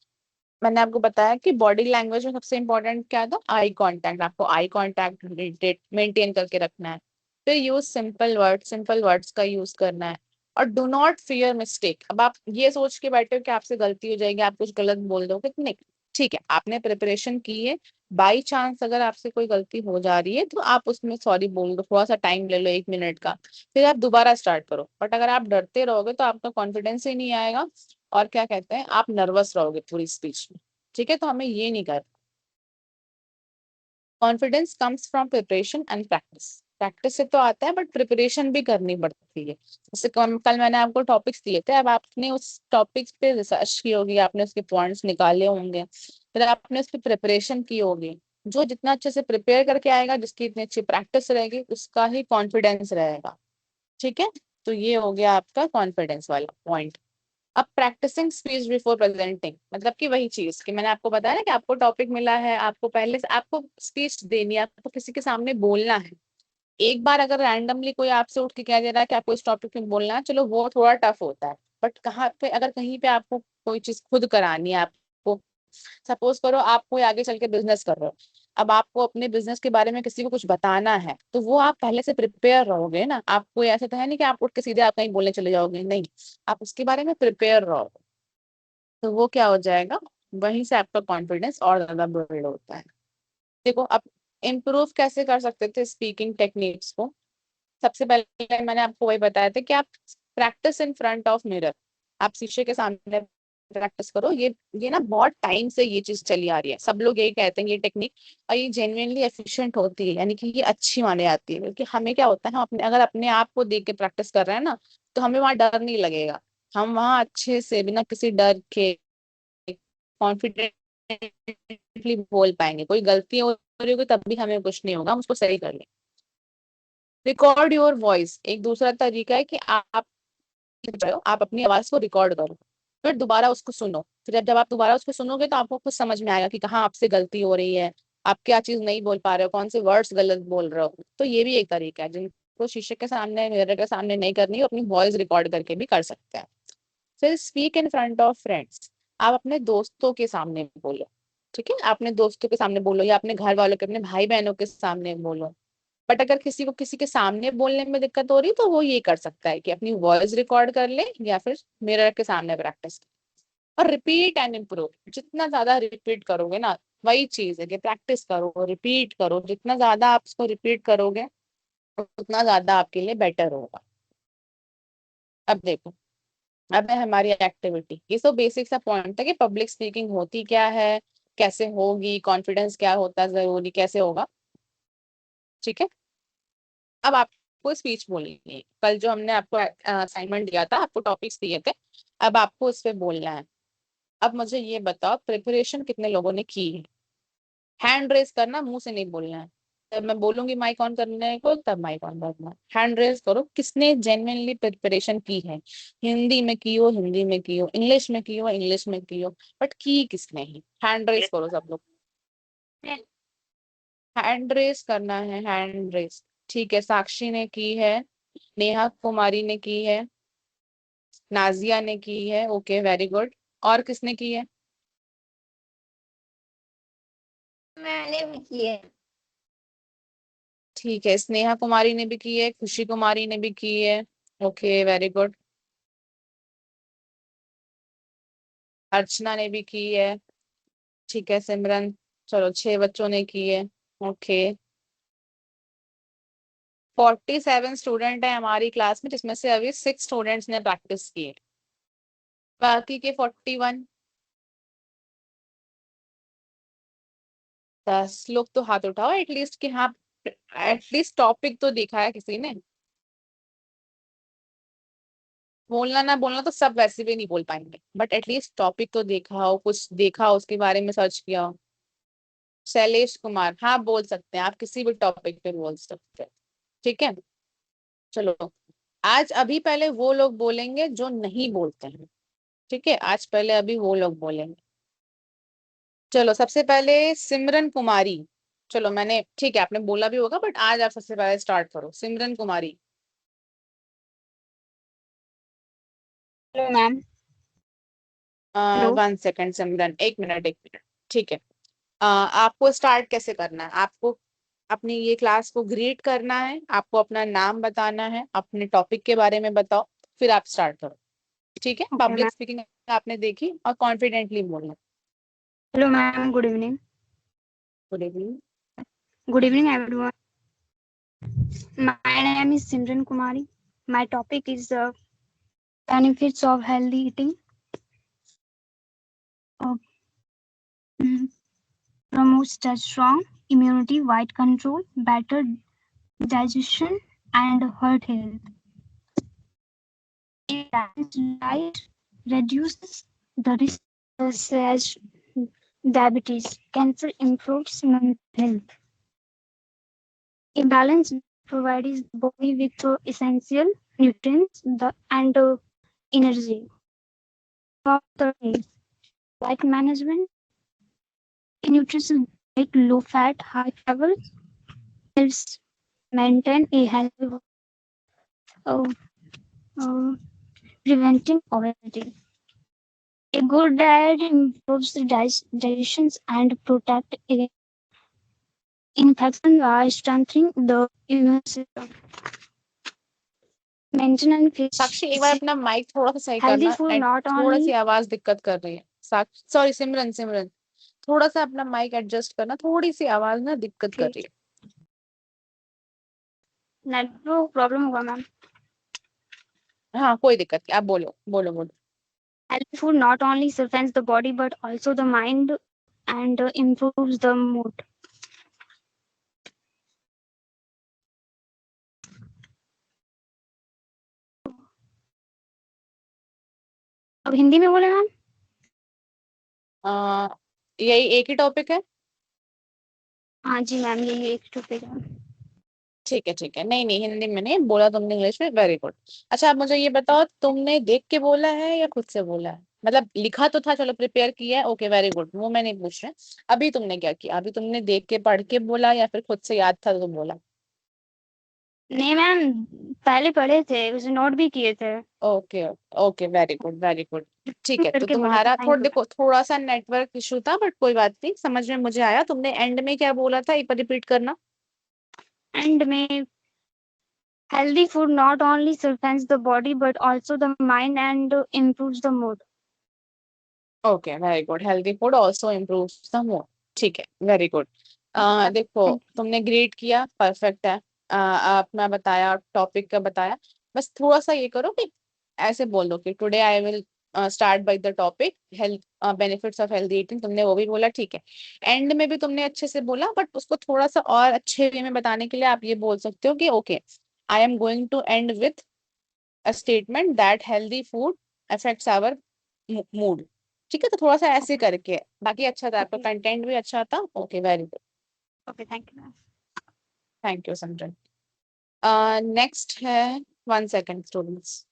मैंने आपको बताया कि बॉडी लैंग्वेज में सबसे इंपॉर्टेंट क्या था, आई कांटेक्ट। आपको आई कांटेक्ट मेंटेन करके रखना है। फिर use simple word, simple words का यूज करना है। और डू नॉट फियर मिस्टेक। अब आप ये सोच के बैठे हो कि आपसे गलती हो जाएगी, आप कुछ गलत बोल दोगे, नहीं, ठीक है, आपने प्रिपरेशन की है, बाई चांस अगर आपसे कोई गलती हो जा रही है तो आप उसमें सॉरी बोल दो, थोड़ा सा टाइम ले लो 1 मिनट का, फिर आप दोबारा स्टार्ट करो। बट अगर आप डरते रहोगे तो आपका कॉन्फिडेंस ही नहीं आएगा, और क्या कहते हैं, आप नर्वस रहोगे पूरी स्पीच में। ठीक है। तो हमें ये नहीं कर, confidence comes from preparation and practice. Practice से तो आता है बट प्रिपरेशन भी करनी पड़ती है। जैसे कल मैंने आपको टॉपिक्स दिए थे, अब आपने उस टॉपिक्स पे रिसर्च की होगी, आपने उसके पॉइंट्स निकाले होंगे, फिर आपने उसकी प्रिपरेशन की होगी, जो जितना अच्छे से प्रिपेयर करके आएगा, जिसकी इतनी अच्छी प्रैक्टिस रहेगी, उसका ही कॉन्फिडेंस रहेगा। ठीक है, तो ये हो गया आपका कॉन्फिडेंस वाला पॉइंट। अब प्रैक्टिसिंग स्पीच बिफोर प्रेजेंटिंग, मतलब कि वही चीज कि मैंने आपको बताया ना कि आपको टॉपिक मिला है, आपको पहले से आपको स्पीच देनी है, आपको किसी के सामने बोलना है। एक बार अगर रैंडमली कोई आपसे उठ के कह दे रहा है कि आपको इस टॉपिक में बोलना है, चलो वो थोड़ा टफ होता है। बट कहाँ पे अगर कहीं पे आपको कोई चीज खुद करानी है, आपको सपोज करो आप कोई आगे चल के बिजनेस कर रहे हो, अब आपको अपने बिजनेस के बारे में किसी को कुछ बताना है, तो वो आप पहले से प्रिपेयर रहोगे ना। आप कोई ऐसा तो है नहीं कि आप उठ के सीधे आप कहीं बोलने चले जाओगे, नहीं, आप उसके बारे में प्रिपेयर रहोगे। तो वो क्या हो जाएगा, वहीं से आपका कॉन्फिडेंस और ज्यादा बिल्ड होता है। देखो अब इम्प्रूव कैसे कर सकते थे स्पीकिंग टेक्निक्स को। सबसे पहले मैंने आपको वही बताया था कि आप practice in front of mirror, आप शीशे के सामने प्रैक्टिस करो। ये ना बहुत टाइम से ये चीज चली आ रही है, सब लोग यही कहते हैं ये टेक्निक, और ये जेन्युइनली एफिशिएंट होती है, यानी कि ये अच्छी माने जाती है। क्योंकि हमें क्या होता है, हम अपने अगर अपने आप को देख के प्रैक्टिस कर रहे हैं ना, तो हमें वहां डर नहीं लगेगा। हम वहां अच्छे से बिना किसी डर के कॉन्फिडेंटली बोल पाएंगे। कोई गलती हो रही होगी तब भी हमें कुछ नहीं होगा, हम उसको सही कर लेंगे। रिकॉर्ड योर वॉइस एक दूसरा तरीका है कि आप अपनी आवाज को रिकॉर्ड करो, फिर दोबारा उसको सुनो। फिर जब आप दोबारा उसको सुनोगे तो आपको कुछ समझ में आएगा कि कहाँ आपसे गलती हो रही है, आप क्या चीज नहीं बोल पा रहे हो, कौन से वर्ड्स गलत बोल रहे हो। तो ये भी एक तरीका है, जिनको शीशे के सामने मिरर के सामने नहीं करनी, अपनी वॉइस रिकॉर्ड करके भी कर सकते हैं। फिर speak in front of friends, आप अपने दोस्तों के सामने बोलो। ठीक है, अपने दोस्तों के सामने बोलो या अपने घर वालों के, अपने भाई बहनों के सामने बोलो। बट अगर किसी को किसी के सामने बोलने में दिक्कत हो रही तो वो ये कर सकता है कि अपनी वॉइस रिकॉर्ड कर ले या फिर मिरर के सामने प्रैक्टिस। और रिपीट एंड इम्प्रूव, जितना ज्यादा रिपीट करोगे ना, वही चीज है कि प्रैक्टिस करो, रिपीट करो, जितना ज्यादा आप इसको रिपीट करोगे उतना ज्यादा आपके लिए बेटर होगा। अब देखो, अब है हमारी एक्टिविटी। ये सब बेसिक सा पॉइंट था कि पब्लिक स्पीकिंग होती क्या है, कैसे होगी, कॉन्फिडेंस क्या होता है, जरूरी कैसे होगा। ठीक है, अब आपको स्पीच बोलनी है। कल जो हमने आपको असाइनमेंट दिया था, आपको टॉपिक्स दिए थे, अब आपको उस पे बोलना है। अब मुझे ये बताओ, प्रिपरेशन कितने लोगों ने की है? हैंड रेज करना, मुंह से नहीं बोलना है। जब मैं बोलूंगी माइक ऑन करने को तब माइक ऑन करना है। हैंड रेज करो, किसने जेन्युइनली प्रिपरेशन की है। हिंदी में की हो, हिंदी में की हो, इंग्लिश में की हो, इंग्लिश में की हो, बट की किसने ही। हैंड रेज करो सब लोग, हैंड रेज करना है, हैंड रेज। ठीक है, साक्षी ने की है, नेहा कुमारी ने की है, नाजिया ने की है, ओके वेरी गुड। और किसने की है? मैंने भी की है। ठीक है, स्नेहा कुमारी ने भी की है, खुशी कुमारी ने भी की है, ओके वेरी गुड। अर्चना ने भी की है, ठीक है सिमरन। चलो 6 बच्चों ने की है, ओके। 47 स्टूडेंट है हमारी क्लास में, जिसमें से अभी 6 स्टूडेंट्स ने प्रैक्टिस की है। बाकी के 41, 10 लोग तो हाथ उठाओ एटलीस्ट कि हाँ, एटलीस्ट टॉपिक तो देखा है किसी ने। बोलना ना बोलना तो सब वैसे भी नहीं बोल पाएंगे, बट एटलीस्ट टॉपिक तो देखा हो, कुछ देखा हो, उसके बारे में सर्च किया हो। शैलेश कुमार, हाँ बोल सकते हैं, आप किसी भी टॉपिक पे बोल सकते हैं। ठीक है, चलो आज अभी पहले वो लोग बोलेंगे जो नहीं बोलते हैं। ठीक है, आज पहले अभी वो लोग बोलेंगे। चलो सबसे पहले सिमरन कुमारी। चलो मैंने, ठीक है आपने बोला भी होगा, बट आज आप सबसे पहले स्टार्ट करो, Simran Kumari. Hello ma'am. Hello. 1 second Simran, 1 minute 1 minute. ठीक है, आपको स्टार्ट कैसे करना है, आपको अपनी ये क्लास को ग्रीट करना है, आपको अपना नाम बताना है, अपने टॉपिक के बारे में बताओ, फिर आप स्टार्ट करो। ठीक है, ओके पब्लिक मैम। स्पीकिंग आपने देखी और कॉन्फिडेंटली बोलना। Hello ma'am, good evening. Good evening. Good evening everyone. My name is Simran Kumari. My topic is the benefits of healthy eating. Uh, Promotes the strong immunity, weight control, better digestion, and heart health. Balanced diet reduces the risk such as diabetes, cancer improves mental health. A balanced provides the body with essential nutrients and energy. For the diet management, a nutritious diet, low fat, high fiber helps maintain a healthy uh, uh, preventing obesity. A good diet improves the digestion and protect against infection while strengthening the immune system. Maintenance fish, साक्षी एक बार अपना mic थोड़ा सा सही healthy करना, food not थोड़ा सी only आवाज दिक्कत कर रही है। साक्षी, सॉरी सिमरन, थोड़ा सा अपना माइक एडजस्ट करना, थोड़ी सी आवाज ना दिक्कत कर रही है। नेटवर्क प्रॉब्लम होगा मैम। हाँ कोई दिक्कत नहीं, आप बोलो। Healthy food not only strengthens the body but also the mind and improves the mood. अब हिंदी में बोले मैम। यही एक ही टॉपिक है? हाँ जी मैम, यही एक टॉपिक है। ठीक है, नहीं हिंदी में नहीं बोला तुमने, इंग्लिश में, वेरी गुड। अच्छा आप मुझे ये बताओ, तुमने देख के बोला है या खुद से बोला है? मतलब लिखा तो था, चलो प्रिपेयर किया है, ओके वेरी गुड, वो मैं नहीं पूछ रहा। अभी तुमने क्या किया? अभी तुमने देख के पढ़ के बोला या फिर खुद से याद था तो बोला? नहीं मैम, पहले पढ़े थे, उसे नोट भी किए थे। Okay okay, very good. ठीक है, तो करके बोले थे, तुम्हारा thank you। देखो थोड़ा सा नेटवर्क इशू था, बट कोई बात नहीं, समझ में मुझे आया। तुमने एंड में क्या बोला था, एक बार रिपीट करना। एंड में healthy food not only strengthens the body but also the mind and improves the mood. Okay very good, healthy food also improves the mood. ठीक है, वेरी गुड। देखो तुमने ग्रेड किया, परफेक्ट है। अपना बताया, टॉपिक का बताया, बस थोड़ा सा ये करो कि ऐसे बोल दो कि today I will start by the topic health benefits of healthy eating, तुमने वो भी बोला, ठीक है। एंड में भी तुमने अच्छे से बोला, बट उसको थोड़ा सा और अच्छे वे में बताने के लिए आप ये बोल सकते हो कि okay, I am going to end with a statement that healthy food affects our mood. ठीक है, तो थोड़ा सा ऐसे करके, बाकी अच्छा था, आपका कंटेंट भी अच्छा था। Okay very good, Okay, thank you ma'am. Thank you Samran. Next है, 1 second students.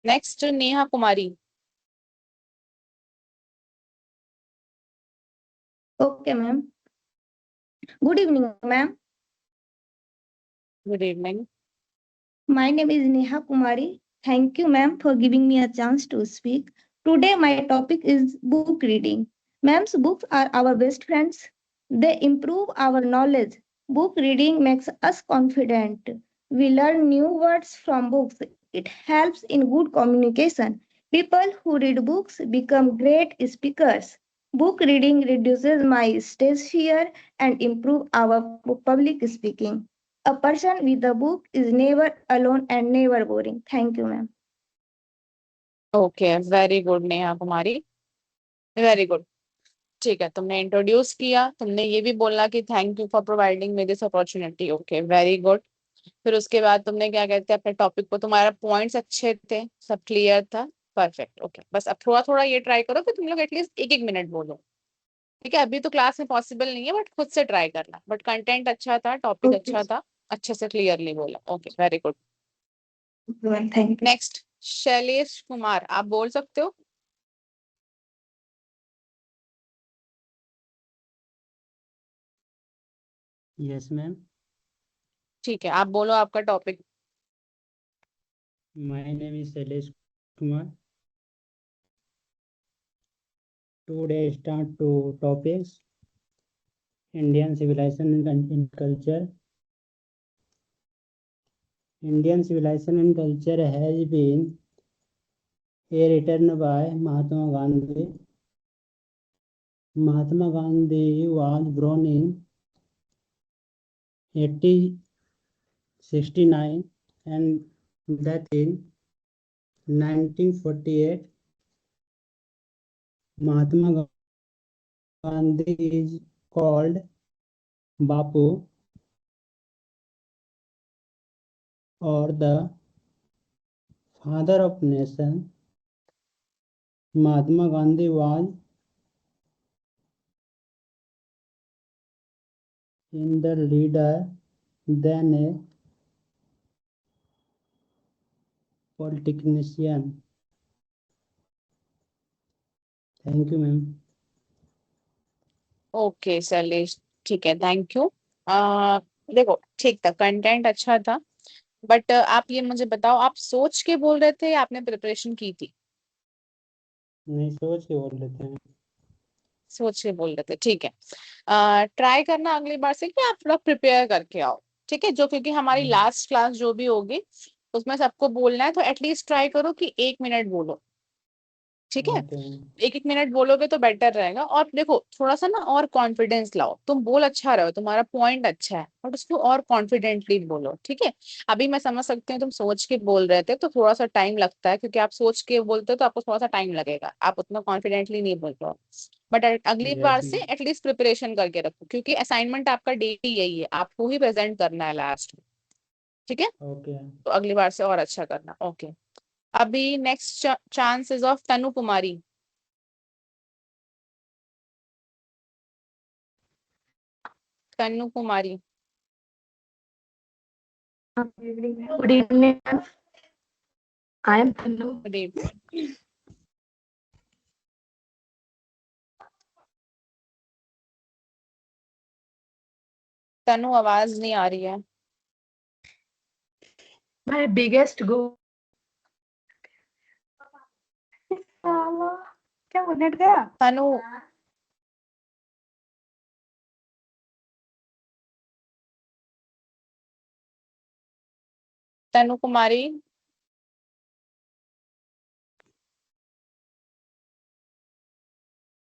Next Neha Kumari. Okay, ma'am. Good evening, ma'am. Good evening. My name is Neha Kumari. Thank you, ma'am, for giving me a chance to speak. Today, my topic is book reading. Ma'am's books are our best friends. They improve our knowledge. Book reading makes us confident. We learn new words from books. It helps in good communication. People who read books become great speakers. Book reading reduces my stage fear and improve our public speaking. A person with a book is never alone and never boring. Thank you, ma'am. Okay very good Neha Kumari, very good. ठीक है, तुमने introduce किया, तुमने ये भी बोला कि thank you for providing me this opportunity. Okay very good. फिर उसके बाद तुमने क्या कहते हैं, अपने टॉपिक को, तुम्हारा पॉइंट्स अच्छे थे, सब क्लियर था, परफेक्ट। ओके, बस अब थोड़ा थोड़ा ये ट्राई करो कि तुम लोग एटलीस्ट 1-1 मिनट बोलो। ठीक है, अभी तो क्लास में पॉसिबल नहीं है, बट खुद से ट्राई करना। बट कंटेंट अच्छा था, टॉपिक Okay. अच्छा था, अच्छे से क्लियरली बोला। Okay very good. Ma'am, thank you. Next Shailesh Kumar, आप बोल सकते हो? Yes, ma'am. ठीक है, आप बोलो आपका topic. My name is Shailesh Kumar. Today start two topics: Indian civilization and culture. Indian civilization and culture has been written by Mahatma Gandhi. Mahatma Gandhi was born in 1869 and that in 1948. Mahatma Gandhi is called Bapu or the father of nation. Mahatma Gandhi was in the leader than a politician. Thank you, ma'am. Okay Shailesh, ठीक है, thank you. देखो ठीक था, content अच्छा था, but आप ये मुझे बताओ, आप सोच के बोल रहे थे या आपने प्रिपरेशन की थी? नहीं, सोच के बोल लेते हैं। सोच के बोल रहे थे, ठीक है। ट्राई करना अगली बार से कि आप थोड़ा प्रिपेयर करके आओ, ठीक है, जो क्योंकि हमारी लास्ट क्लास जो भी होगी उसमें सबको बोलना है, तो एटलीस्ट ट्राई करो कि 1 मिनट बोलो, ठीक है। Okay ma'am. 1 1 मिनट बोलोगे तो बेटर रहेगा। और देखो थोड़ा सा ना और कॉन्फिडेंस लाओ, तुम बोल अच्छा रहे हो, तुम्हारा पॉइंट अच्छा है, बट उसको और कॉन्फिडेंटली बोलो, ठीक है। अभी मैं समझ सकती हूँ तुम सोच के बोल रहे थे तो थोड़ा सा टाइम लगता है, क्योंकि आप सोच के बोलते हो तो आपको थोड़ा सा टाइम लगेगा, आप उतना कॉन्फिडेंटली नहीं बोल पाओ। बट अगली बार यस से मैम। एटलीस्ट प्रिपरेशन करके रखो, क्योंकि असाइनमेंट आपका डेली यही है, आपको ही प्रेजेंट करना है लास्ट में, ठीक है। ओके। तो अगली बार से और अच्छा करना, ओके। अभी next chances of Tanu Kumari. Tanu Kumari, Good evening, ma'am. I am Tanu. Good evening. Tanu आवाज नहीं आ रही है। My biggest goal. क्या वो नेट गया? तनु, तनु कुमारी,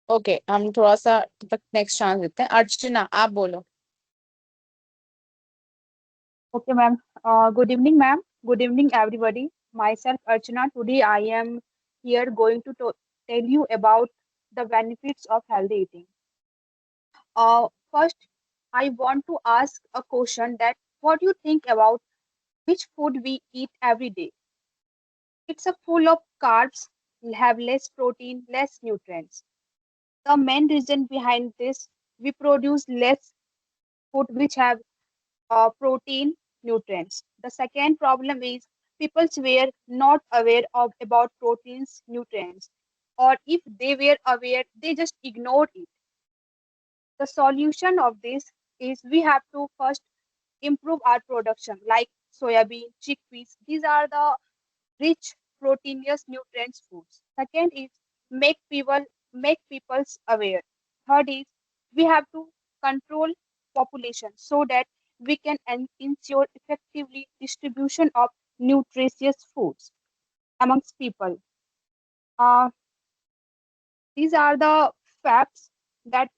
ओके, हम थोड़ा सा तक नेक्स्ट चांस देते हैं। अर्चना आप बोलो। Okay, ma'am. Good evening, ma'am. Good evening, everybody. Myself, Archana. Today, I am here going to tell you about the benefits of healthy eating. First, I want to ask a question that what do you think about which food we eat every day? It's a full of carbs, have less protein, less nutrients. The main reason behind this, we produce less food which have protein, nutrients. The second problem is people were not aware of about proteins, nutrients, or if they were aware, they just ignored it. The solution of this is we have to first improve our production, like soybean, chickpeas. These are the rich, proteinous, nutrients foods. Second is make people aware. Third is we have to control population so that we can ensure effectively distribution of nutritious foods amongst people. Uh, these are the facts that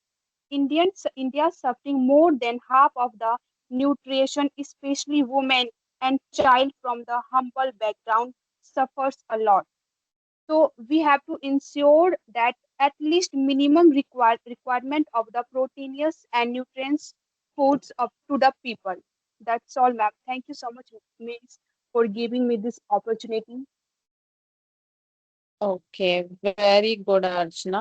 India is suffering more than half of the nutrition, especially women and child from the humble background suffers a lot. So we have to ensure that at least minimum requirement of the proteinous and nutrients foods up to the people. That's all, ma'am. Thank you so much, Miss, for giving me this opportunity. Okay, very good Archana,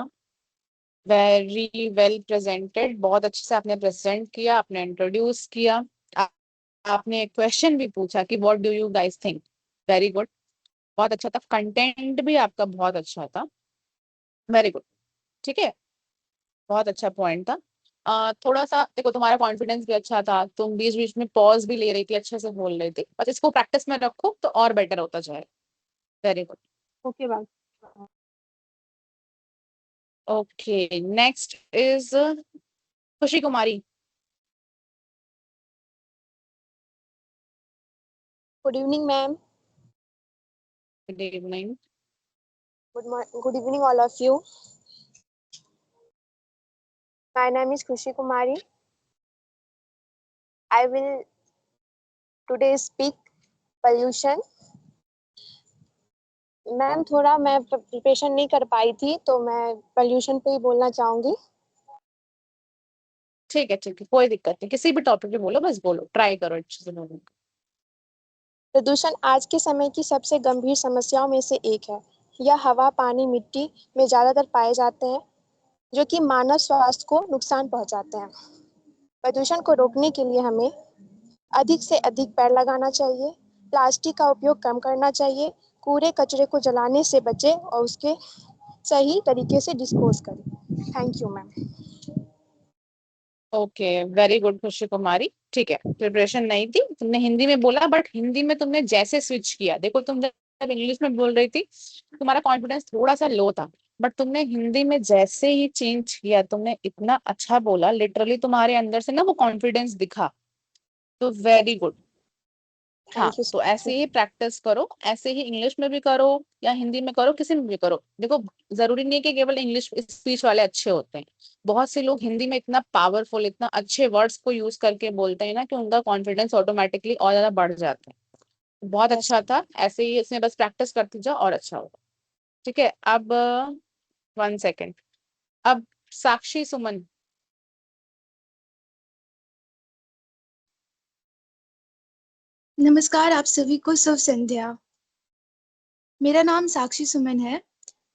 very well presented, बहुत अच्छे से आपने present किया, आपने introduce किया, आपने question भी पूछा कि what do you guys think. Very good, बहुत अच्छा था, कंटेंट भी आपका बहुत अच्छा था, वेरी गुड, ठीक है, बहुत अच्छा पॉइंट था। थोड़ा सा देखो तुम्हारा कॉन्फिडेंस भी अच्छा था, तुम बीच बीच में पॉज भी ले रही थी, अच्छे से बोल रही थी, बस इसको प्रैक्टिस में रखो तो और बेटर होता जाएगा। Very good, Okay, ma'am. Okay. Next is खुशी कुमारी। Good evening, ma'am. Good evening. Good evening, all of you. My name is Khushi Kumari. I will today speak pollution. Ma'am थोड़ा मैं प्रिपरेशन नहीं कर पाई थी तो मैं पोल्यूशन पे ही बोलना चाहूंगी। ठीक है, कोई दिक्कत नहीं, किसी भी टॉपिक पे बोलो, बस बोलो, ट्राई करो अच्छे से बोलने का। प्रदूषण आज के समय की सबसे गंभीर समस्याओं में से एक है। या हवा, पानी, मिट्टी में ज़्यादातर पाए जाते हैं, जो कि मानव स्वास्थ्य को नुकसान पहुंचाते हैं। प्रदूषण को रोकने के लिए हमें अधिक से अधिक पेड़ लगाना चाहिए, प्लास्टिक का उपयोग कम करना चाहिए, कूड़े कचरे को जलाने से बचें और उसके सही तरीके से डिस्पोज करें। Thank you ma'am. Okay, very good खुशी कुमारी। ठीक है, प्रिपरेशन नहीं थी, तुमने हिंदी में बोला, बट हिंदी में तुमने जैसे स्विच किया, देखो तुम जब इंग्लिश में बोल रही थी तुम्हारा कॉन्फिडेंस थोड़ा सा लो था, बट तुमने हिंदी में जैसे ही चेंज किया, तुमने इतना अच्छा बोला, लिटरली तुम्हारे अंदर से ना वो कॉन्फिडेंस दिखा। तो वेरी गुड। हाँ, थैंक यू तो ऐसे ही प्रैक्टिस करो, ऐसे ही इंग्लिश में भी करो या हिंदी में करो, किसी में भी करो। देखो, जरूरी नहीं है कि केवल इंग्लिश स्पीच वाले अच्छे होते हैं, बहुत से लोग हिंदी में इतना पावरफुल, इतना अच्छे वर्ड्स को यूज करके बोलते हैं ना कि उनका कॉन्फिडेंस ऑटोमेटिकली और ज्यादा बढ़ जाता है। बहुत अच्छा था, ऐसे ही इसमें बस प्रैक्टिस करते जाओ और अच्छा होगा। ठीक है, अब 1 सेकेंड। अब साक्षी सुमन। नमस्कार आप सभी को, शुभ संध्या। मेरा नाम साक्षी सुमन है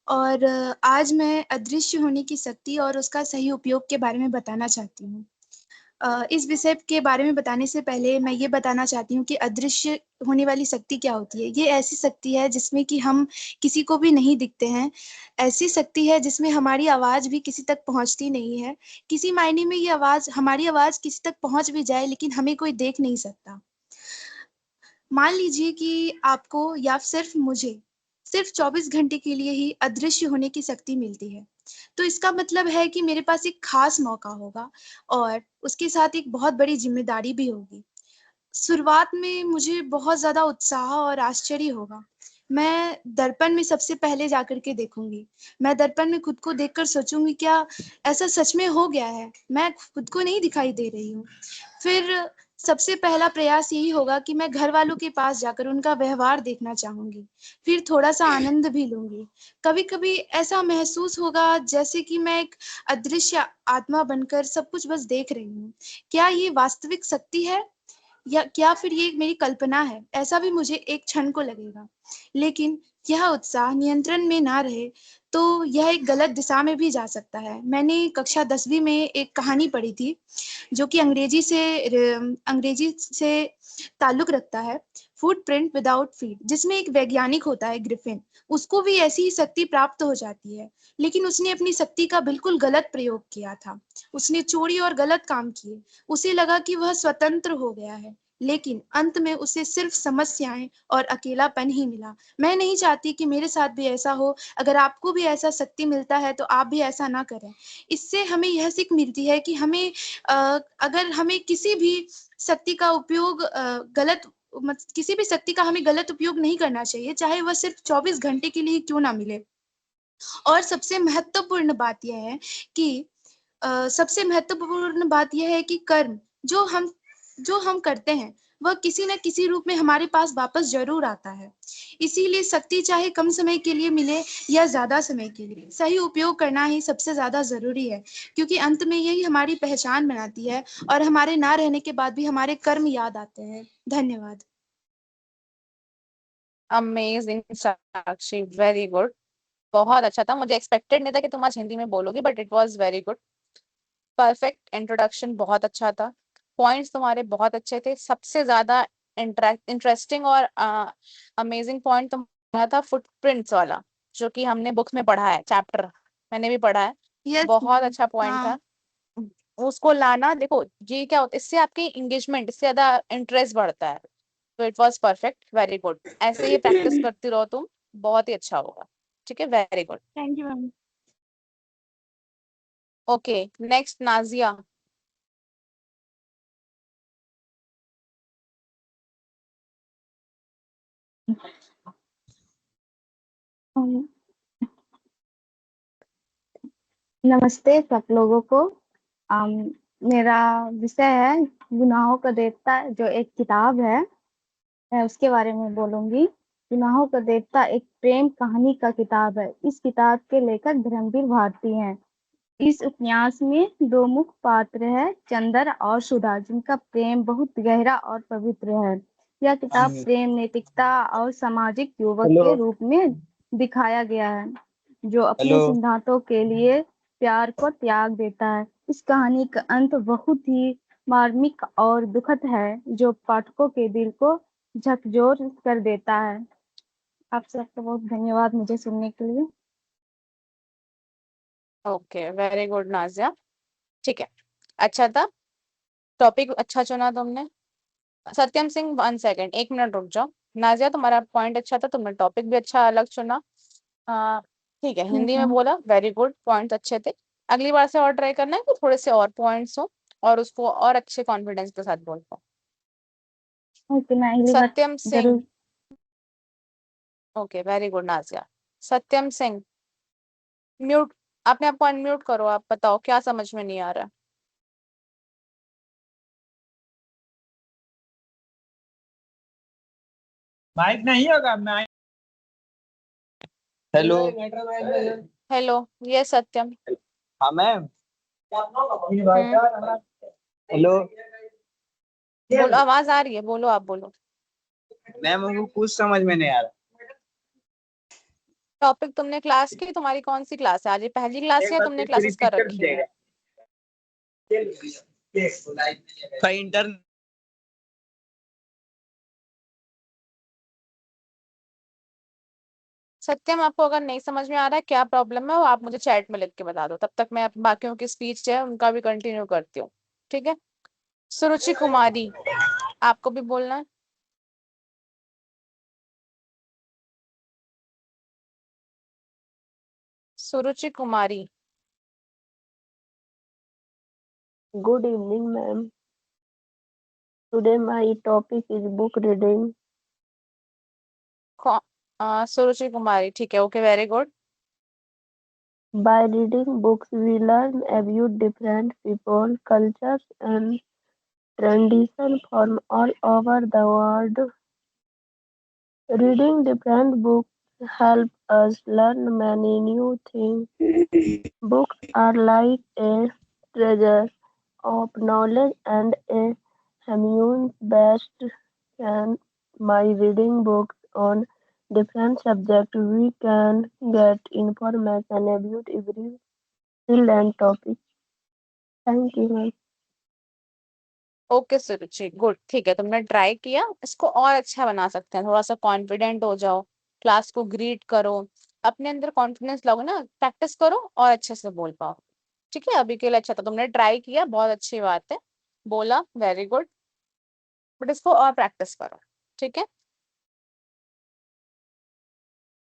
और आज मैं अदृश्य होने की शक्ति और उसका सही उपयोग के बारे में बताना चाहती हूँ। इस विषय के बारे में बताने से पहले मैं ये बताना चाहती हूँ कि अदृश्य होने वाली शक्ति क्या होती है। ये ऐसी शक्ति है जिसमें कि हम किसी को भी नहीं दिखते हैं। ऐसी शक्ति है जिसमें हमारी आवाज़ भी किसी तक पहुँचती नहीं है। किसी मायने में ये हमारी आवाज़ किसी तक पहुँच भी जाए लेकिन हमें कोई देख नहीं सकता। मान लीजिए कि आपको या सिर्फ मुझे सिर्फ 24 घंटे के लिए ही अदृश्य होने की शक्ति मिलती है। तो इसका मतलब है कि मेरे पास एक खास मौका होगा और उसके साथ एक बहुत बड़ी जिम्मेदारी भी होगी। शुरुआत में मुझे बहुत ज़्यादा उत्साह और आश्चर्य होगा। मैं दर्पण में सबसे पहले जाकर के देखूंगी। मैं दर्पण में खुद को देखकर सोचूंगी, क्या ऐसा सच में हो गया है? मैं खुद को नहीं दिखाई दे रही हूँ। फिर सबसे पहला प्रयास यही होगा कि मैं घर वालों के पास जाकर उनका व्यवहार देखना चाहूंगी। फिर थोड़ा सा आनंद भी लूंगी। कभी-कभी ऐसा महसूस होगा जैसे कि मैं एक अदृश्य आत्मा बनकर सब कुछ बस देख रही हूँ। क्या ये वास्तविक शक्ति है या क्या फिर ये मेरी कल्पना है? ऐसा भी मुझे एक क्षण को लगेगा। लेकिन यह उत्साह नियंत्रण में ना रहे तो यह एक गलत दिशा में भी जा सकता है। मैंने कक्षा 10वीं में एक कहानी पढ़ी थी जो कि अंग्रेजी से ताल्लुक रखता है, फुटप्रिंट विदाउट फीट, जिसमें एक वैज्ञानिक होता है ग्रिफिन। उसको भी ऐसी ही शक्ति प्राप्त हो जाती है, लेकिन उसने अपनी शक्ति का बिल्कुल गलत प्रयोग किया था। उसने चोरी और गलत काम किए। उसे लगा कि वह स्वतंत्र हो गया है, लेकिन अंत में उसे सिर्फ समस्याएं और अकेलापन ही मिला। मैं नहीं चाहती कि मेरे साथ भी ऐसा हो। अगर आपको भी ऐसा शक्ति मिलता है तो आप भी ऐसा ना करें। इससे हमें यह सीख मिलती है कि अगर हमें किसी भी शक्ति का उपयोग किसी भी शक्ति का हमें गलत उपयोग नहीं करना चाहिए, चाहे वह सिर्फ 24 घंटे के लिए क्यों ना मिले। और सबसे महत्वपूर्ण बात यह है कि सबसे महत्वपूर्ण बात यह है कि कर्म जो हम करते हैं वह किसी न किसी रूप में हमारे पास वापस जरूर आता है। इसीलिए शक्ति चाहे कम समय के लिए मिले या ज्यादा समय के लिए, सही उपयोग करना ही सबसे ज्यादा जरूरी है, क्योंकि अंत में यही हमारी पहचान बनाती है और हमारे ना रहने के बाद भी हमारे कर्म याद आते हैं। धन्यवाद। अमेजिंग साक्षी, वेरी गुड। बहुत अच्छा था, मुझे एक्सपेक्टेड नहीं था कि तुम आज हिंदी में बोलोगी, but it was very good. Perfect introduction, बहुत अच्छा था। पॉइंट्स तुम्हारे बहुत अच्छे थे। सबसे ज्यादा इंटरेस्टिंग और अमेजिंग पॉइंट तुम्हारा था फुटप्रिंट्स वाला, जो कि हमने बुक में पढ़ा है, चैप्टर मैंने भी पढ़ा है। यस बहुत मैम। अच्छा पॉइंट हाँ। था। उसको लाना, देखो ये क्या होता है, इससे आपकी एंगेजमेंट, इससे ज्यादा इंटरेस्ट बढ़ता है। तो it was perfect, very good. ऐसे ही प्रैक्टिस करती रहो तुम, बहुत ही अच्छा होगा। ठीक है, very good. Thank you ma'am. Okay, next Nazia. नमस्ते सब लोगों को। अम, मेरा विषय है गुनाहों का देवता, जो एक किताब है, मैं उसके बारे में बोलूंगी। गुनाहों का देवता एक प्रेम कहानी का किताब है। इस किताब के लेखक धर्मवीर भारती हैं। इस उपन्यास में दो मुख्य पात्र है, चंदर और सुधा, जिनका प्रेम बहुत गहरा और पवित्र है। यह किताब प्रेम, नैतिकता और सामाजिक युवक के रूप में दिखाया गया है, जो अपने हेलो सिद्धांतों के लिए प्यार को त्याग देता है। इस कहानी का अंत बहुत ही मार्मिक और दुखद है, जो पाठकों के दिल को झकझोर कर देता है। आप सबका बहुत धन्यवाद मुझे सुनने के लिए। Okay, very good Nazia. ठीक है, अच्छा था, टॉपिक अच्छा चुना तुमने। सत्यम सिंह 1 सेकेंड, 1 मिनट रुक जाओ। नाजिया तुम्हारा पॉइंट अच्छा था, तुमने टॉपिक भी अच्छा अलग चुना। ठीक है, हिंदी में बोला, वेरी गुड, पॉइंट्स अच्छे थे। अगली बार से और ट्राई करना है कि थोड़े से और पॉइंट्स हो और उसको और अच्छे कॉन्फिडेंस के साथ बोल पाओ। ओके, मैं अगली बार सत्यम सिंह, जरूर। Okay very good Nazia. Satyam Singh, mute, अपने आप को अनम्यूट करो, आप बताओ क्या समझ में नहीं आ रहा। माइक नहीं होगा माइक। हेलो हेलो, ये सत्यम। हाँ मैम। हेलो बोलो, आवाज आ रही है, बोलो, आप बोलो। मैम, हमको कुछ समझ में नहीं आ रहा। टॉपिक तुमने क्लास की, तुम्हारी कौन सी क्लास है आज, ये पहली क्लास एक है या बार तुमने फिर से क्लासेस रिपीट कर कर रखी है? दीजिएगा। इंटर सत्यम, आपको अगर नहीं समझ में आ रहा है क्या प्रॉब्लम है, वो आप मुझे चैट में लिख के बता दो, तब तक मैं बाकियों की स्पीच है उनका भी कंटिन्यू करती हूँ। ठीक है, सुरुचि कुमारी, आपको भी बोलना है। सुरुचि कुमारी, Good evening, ma'am. Today my topic is book reading. सुरुचि कुमारी, ठीक है, okay very good. By reading books, we learn about different people, cultures, and traditions from all over the world. Reading different books help us learn many new things. Books are like a treasure of knowledge and a human best can by reading books on different subjects we can get information about every field and topic. Thank you, ma'am. Okay Suruchi, good, ठीक है, तुमने try किया, इसको और अच्छा बना सकते हैं, थोड़ा सा कॉन्फिडेंट हो जाओ, क्लास को ग्रीट करो, अपने अंदर कॉन्फिडेंस लाओ ना, प्रैक्टिस करो और अच्छे से बोल पाओ। ठीक है, अभी के लिए अच्छा था, तुमने ट्राई किया, बहुत अच्छी बात है, बोला, वेरी गुड, बट इसको और प्रैक्टिस करो। ठीक है,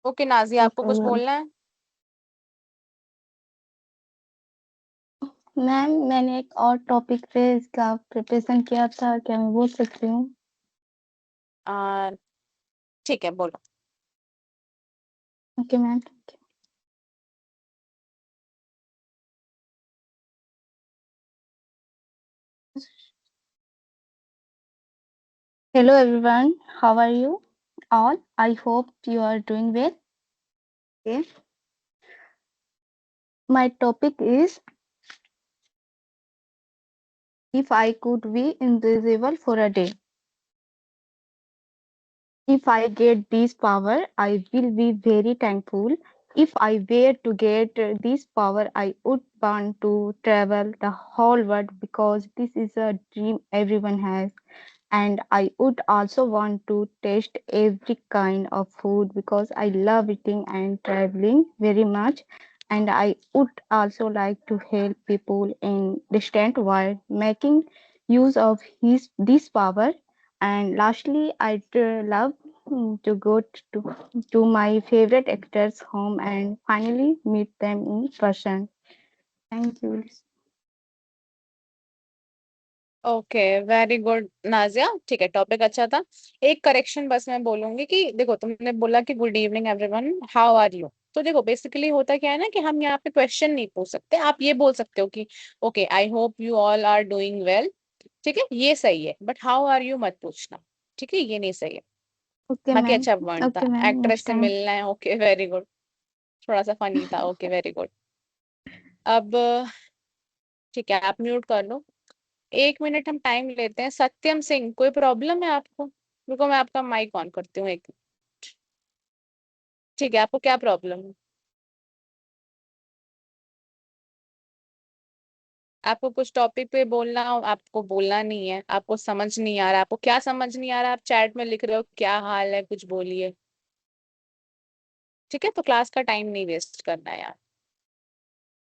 ओके नाजिया, आपको ओके कुछ मैम। बोलना है? मैम, मैंने एक और टॉपिक पे इसका प्रिपरेशन किया था, क्या मैं बोल सकती हूँ? ठीक है, बोलो। Okay ma'am. Hello everyone, how are you all? I hope you are doing well. Okay. My topic is if I could be invisible for a day. If I get this power, I will be very thankful. If I were to get this power, I would want to travel the whole world because this is a dream everyone has. And I would also want to taste every kind of food because I love eating and traveling very much. And I would also like to help people in distant world making use of this power. And lastly, I'd love to go to my favorite actors' home and finally meet them in person. Thank you. Okay very good Nazia, ठीक है, topic अच्छा था। एक correction बस मैं बोलूंगी कि देखो, तुमने बोला कि good evening everyone, how are you, तो देखो बेसिकली होता क्या है ना कि हम यहाँ पे क्वेश्चन नहीं पूछ सकते, आप ये बोल सकते हो कि okay I hope you all are doing well. ठीक है, ये सही है, बट हाउ आर यू मत पूछना। ठीक है, ये नहीं सही है। Okay, बाकी ma'am. अच्छा पॉइंट था, Okay, ma'am. एक्ट्रेस Next से time. मिलना है, ओके वेरी गुड, थोड़ा सा फनी था, ओके वेरी गुड। अब ठीक है, आप म्यूट कर लो, 1 मिनट हम टाइम लेते हैं। सत्यम सिंह, कोई प्रॉब्लम है आपको? रुको, मैं आपका माइक ऑन करती हूँ, एक ठीक है, आपको क्या प्रॉब्लम है? आपको कुछ टॉपिक पे बोलना हो, आपको बोलना नहीं है, आपको समझ नहीं आ रहा, आपको क्या समझ नहीं आ रहा, आप चैट में लिख रहे हो क्या हाल है, कुछ बोलिए। ठीक है, तो क्लास का टाइम नहीं वेस्ट करना है यार।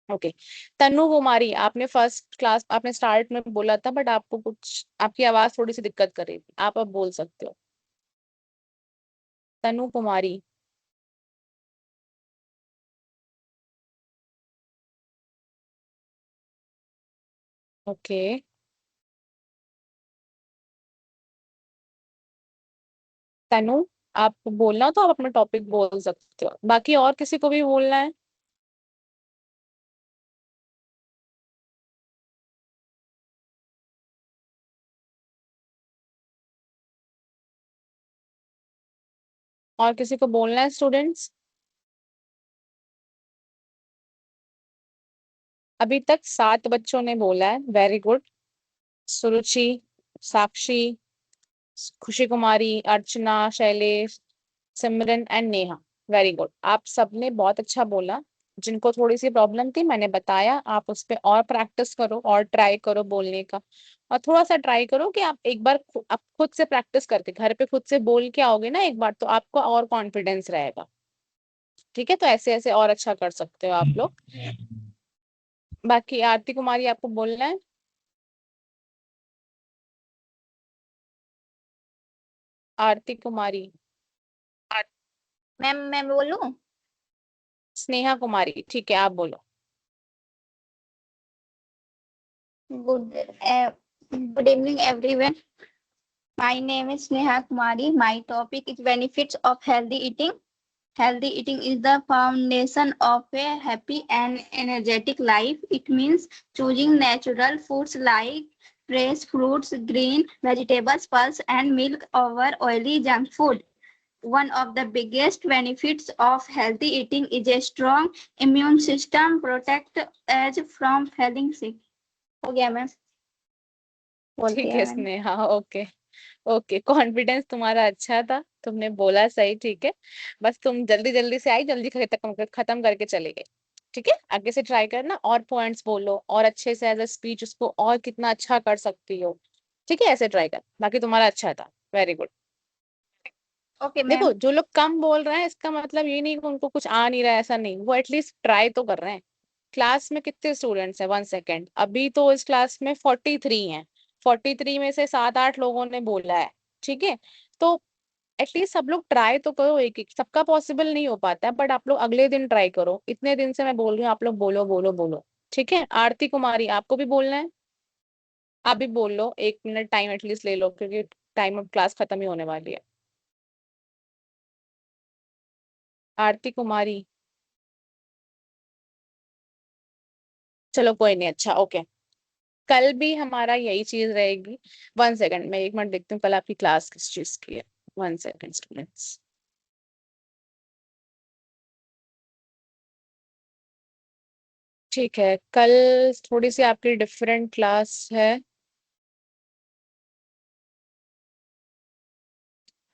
ओके, तनु कुमारी, आपने फर्स्ट क्लास आपने स्टार्ट में बोला था, बट आपको कुछ आपकी आवाज थोड़ी सी दिक्कत कर रही थी, आप अब बोल सकते हो। तनु कुमारी। ओके, तनु, आप बोलना हो तो आप अपना टॉपिक बोल सकते हो, बाकी और किसी को भी बोलना है? और किसी को बोलना है स्टूडेंट्स? अभी तक 7 बच्चों ने बोला है, वेरी गुड। सुरुचि, साक्षी, खुशी कुमारी, अर्चना, शैलेश, सिमरन एंड नेहा, वेरी गुड। आप सबने बहुत अच्छा बोला। जिनको थोड़ी सी प्रॉब्लम थी मैंने बताया, आप उस पर और प्रैक्टिस करो और ट्राई करो बोलने का। और थोड़ा सा ट्राई करो कि आप एक बार आप खुद से प्रैक्टिस करके घर पे खुद से बोल के आओगे ना एक बार, तो आपको और कॉन्फिडेंस रहेगा। ठीक है, तो ऐसे ऐसे और अच्छा कर सकते हो आप लोग। बाकी आरती कुमारी, आपको बोलना है? आरती कुमारी। मैम मैं बोलूं? स्नेहा कुमारी, ठीक है, आप बोलो। Good, good evening, everyone. My name is Neha Kumari. My topic is benefits of healthy eating. Healthy eating is the foundation of a happy and energetic life. It means choosing natural foods like fresh fruits, green vegetables, pulse, and milk over oily junk food. One of the biggest benefits of healthy eating is a strong immune system, protect us from falling sick. हो गया ma'am, बोल ठीक दिया है मैंने। Sneha, okay. Okay, confidence तुम्हारा अच्छा था, तुमने बोला सही, ठीक है। बस तुम जल्दी जल्दी से आई, जल्दी खत्म करके चले गए। ठीक है, आगे से ट्राई करना और पॉइंट्स बोलो और अच्छे से एज अ स्पीच उसको और कितना अच्छा कर सकती हो। ठीक है, ऐसे ट्राई कर, बाकी तुम्हारा अच्छा था, वेरी गुड। ओके देखो, मैम। जो लोग कम बोल रहे हैं इसका मतलब ये नहीं कि उनको कुछ आ नहीं रहा है, ऐसा नहीं, वो एटलीस्ट ट्राई तो कर रहे हैं। क्लास में कितने स्टूडेंट्स हैं? 1 सेकेंड, अभी तो इस क्लास में 43 हैं। 43 में से 7-8 लोगों ने बोला है। ठीक है, तो एटलीस्ट सब लोग ट्राई तो करो, एक एक सबका पॉसिबल नहीं हो पाता है, बट आप लोग अगले दिन ट्राई करो। इतने दिन से मैं बोल रही हूँ, आप लोग बोलो बोलो बोलो। ठीक है, आरती कुमारी, आपको भी बोलना है? आप भी बोल लो, 1 मिनट टाइम एटलीस्ट ले लो, क्योंकि टाइम अब क्लास खत्म ही होने वाली है। आरती कुमारी, चलो कोई नहीं, अच्छा, ओके। कल भी हमारा यही चीज रहेगी। 1 सेकेंड, मैं 1 मिनट देखती हूँ कल आपकी क्लास किस चीज की है। 1 सेकेंड स्टूडेंट्स। ठीक है, कल थोड़ी सी आपकी डिफरेंट क्लास है।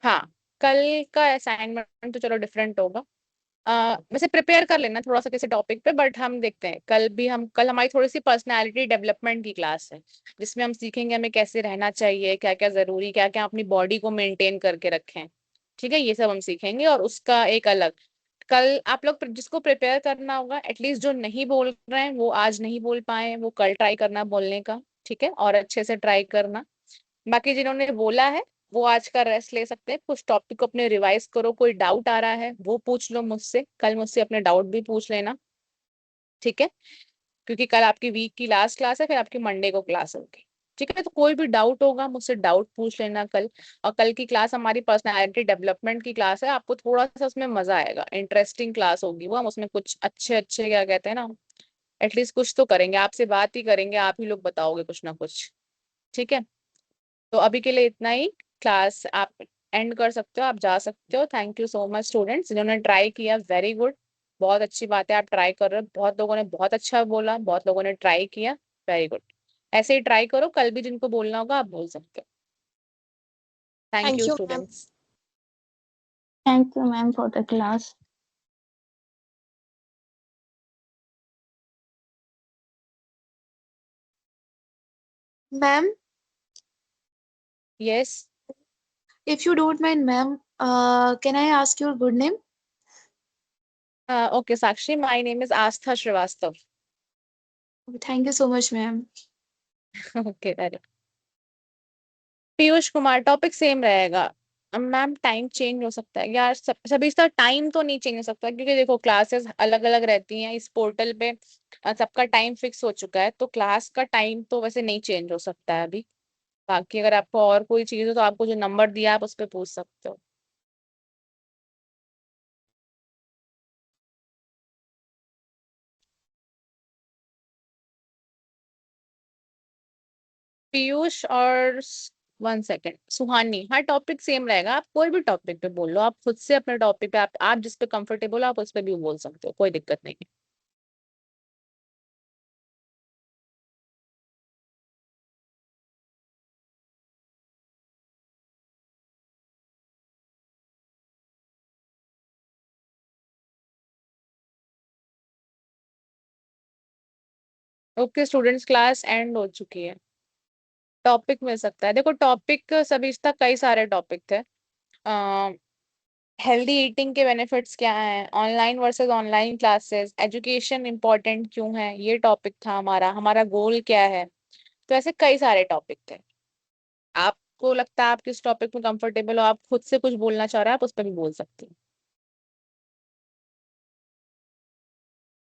हाँ, कल का असाइनमेंट तो चलो डिफरेंट होगा। वैसे प्रिपेयर कर लेना थोड़ा सा किसी टॉपिक पे, बट हम देखते हैं। कल हमारी थोड़ी सी पर्सनालिटी डेवलपमेंट की क्लास है, जिसमें हम सीखेंगे हमें कैसे रहना चाहिए, क्या क्या जरूरी, क्या क्या अपनी बॉडी को मेंटेन करके रखें। ठीक है, ये सब हम सीखेंगे, और उसका एक अलग कल आप लोग जिसको प्रिपेयर करना होगा, एटलीस्ट जो नहीं बोल रहे हैं वो आज नहीं बोल पाए हैं, वो कल ट्राई करना बोलने का। ठीक है, और अच्छे से ट्राई करना। बाकी जिन्होंने बोला है वो आज का रेस्ट ले सकते हैं, कुछ टॉपिक को अपने रिवाइज करो, कोई डाउट आ रहा है वो पूछ लो मुझसे, कल मुझसे अपने डाउट भी पूछ लेना। ठीक है, क्योंकि कल आपकी वीक की लास्ट क्लास है, फिर आपकी मंडे को क्लास होगी। ठीक है, तो कोई भी डाउट होगा मुझसे डाउट पूछ लेना कल। और कल की क्लास हमारी पर्सनालिटी डेवलपमेंट की क्लास है, आपको थोड़ा सा उसमें मजा आएगा, इंटरेस्टिंग क्लास होगी वो। हम उसमें कुछ अच्छे अच्छे क्या कहते हैं ना, एटलीस्ट कुछ तो करेंगे, आपसे बात ही करेंगे, आप ही लोग बताओगे कुछ ना कुछ। ठीक है, तो अभी के लिए इतना ही। क्लास आप एंड कर सकते हो, आप जा सकते हो। Thank you so much students जिन्होंने ट्राई किया, वेरी गुड। बहुत अच्छी बात है, आप ट्राई कर रहे हो, बहुत लोगों ने बहुत अच्छा बोला, बहुत लोगों ने ट्राई किया, वेरी गुड। ऐसे ही ट्राई करो, कल भी जिनको बोलना होगा आप बोल सकते हो। Thank thank you you ma'am. Students. Thank you, ma'am, for the class. Ma'am, yes. if you don't mind, ma'am, can I ask your good name? Okay Sakshi, my name is Astha Shrivastava. Thank you so much, ma'am. Okay very. Piyush Kumar, topic same रहेगा। Ma'am time change हो सकता है यार, सभी का time तो नहीं change हो सकता, क्योंकि देखो क्लासेस अलग अलग रहती हैं इस पोर्टल पे। सबका टाइम फिक्स हो चुका है, तो क्लास का टाइम तो वैसे नहीं चेंज हो सकता है अभी। बाकी अगर आपको और कोई चीज हो तो आपको जो नंबर दिया आप उस पर पूछ सकते हो। पीयूष और 1 सेकेंड सुहानी, हाँ टॉपिक सेम रहेगा, आप कोई भी टॉपिक पे बोल लो, आप खुद से अपने टॉपिक पे आप जिस पे कंफर्टेबल हो आप उस पे भी बोल सकते हो, कोई दिक्कत नहीं है। ओके स्टूडेंट्स, क्लास एंड हो चुकी है। टॉपिक मिल सकता है, देखो टॉपिक सभी तक कई सारे टॉपिक थे। हेल्दी ईटिंग के बेनिफिट्स क्या हैं, online versus online classes, education important क्यों है, ये टॉपिक था हमारा, हमारा गोल क्या है। तो ऐसे कई सारे टॉपिक थे। आपको लगता है आप किस टॉपिक में कंफर्टेबल हो, आप खुद से कुछ बोलना चाह रहे हैं, आप उस पर भी बोल सकते हैं।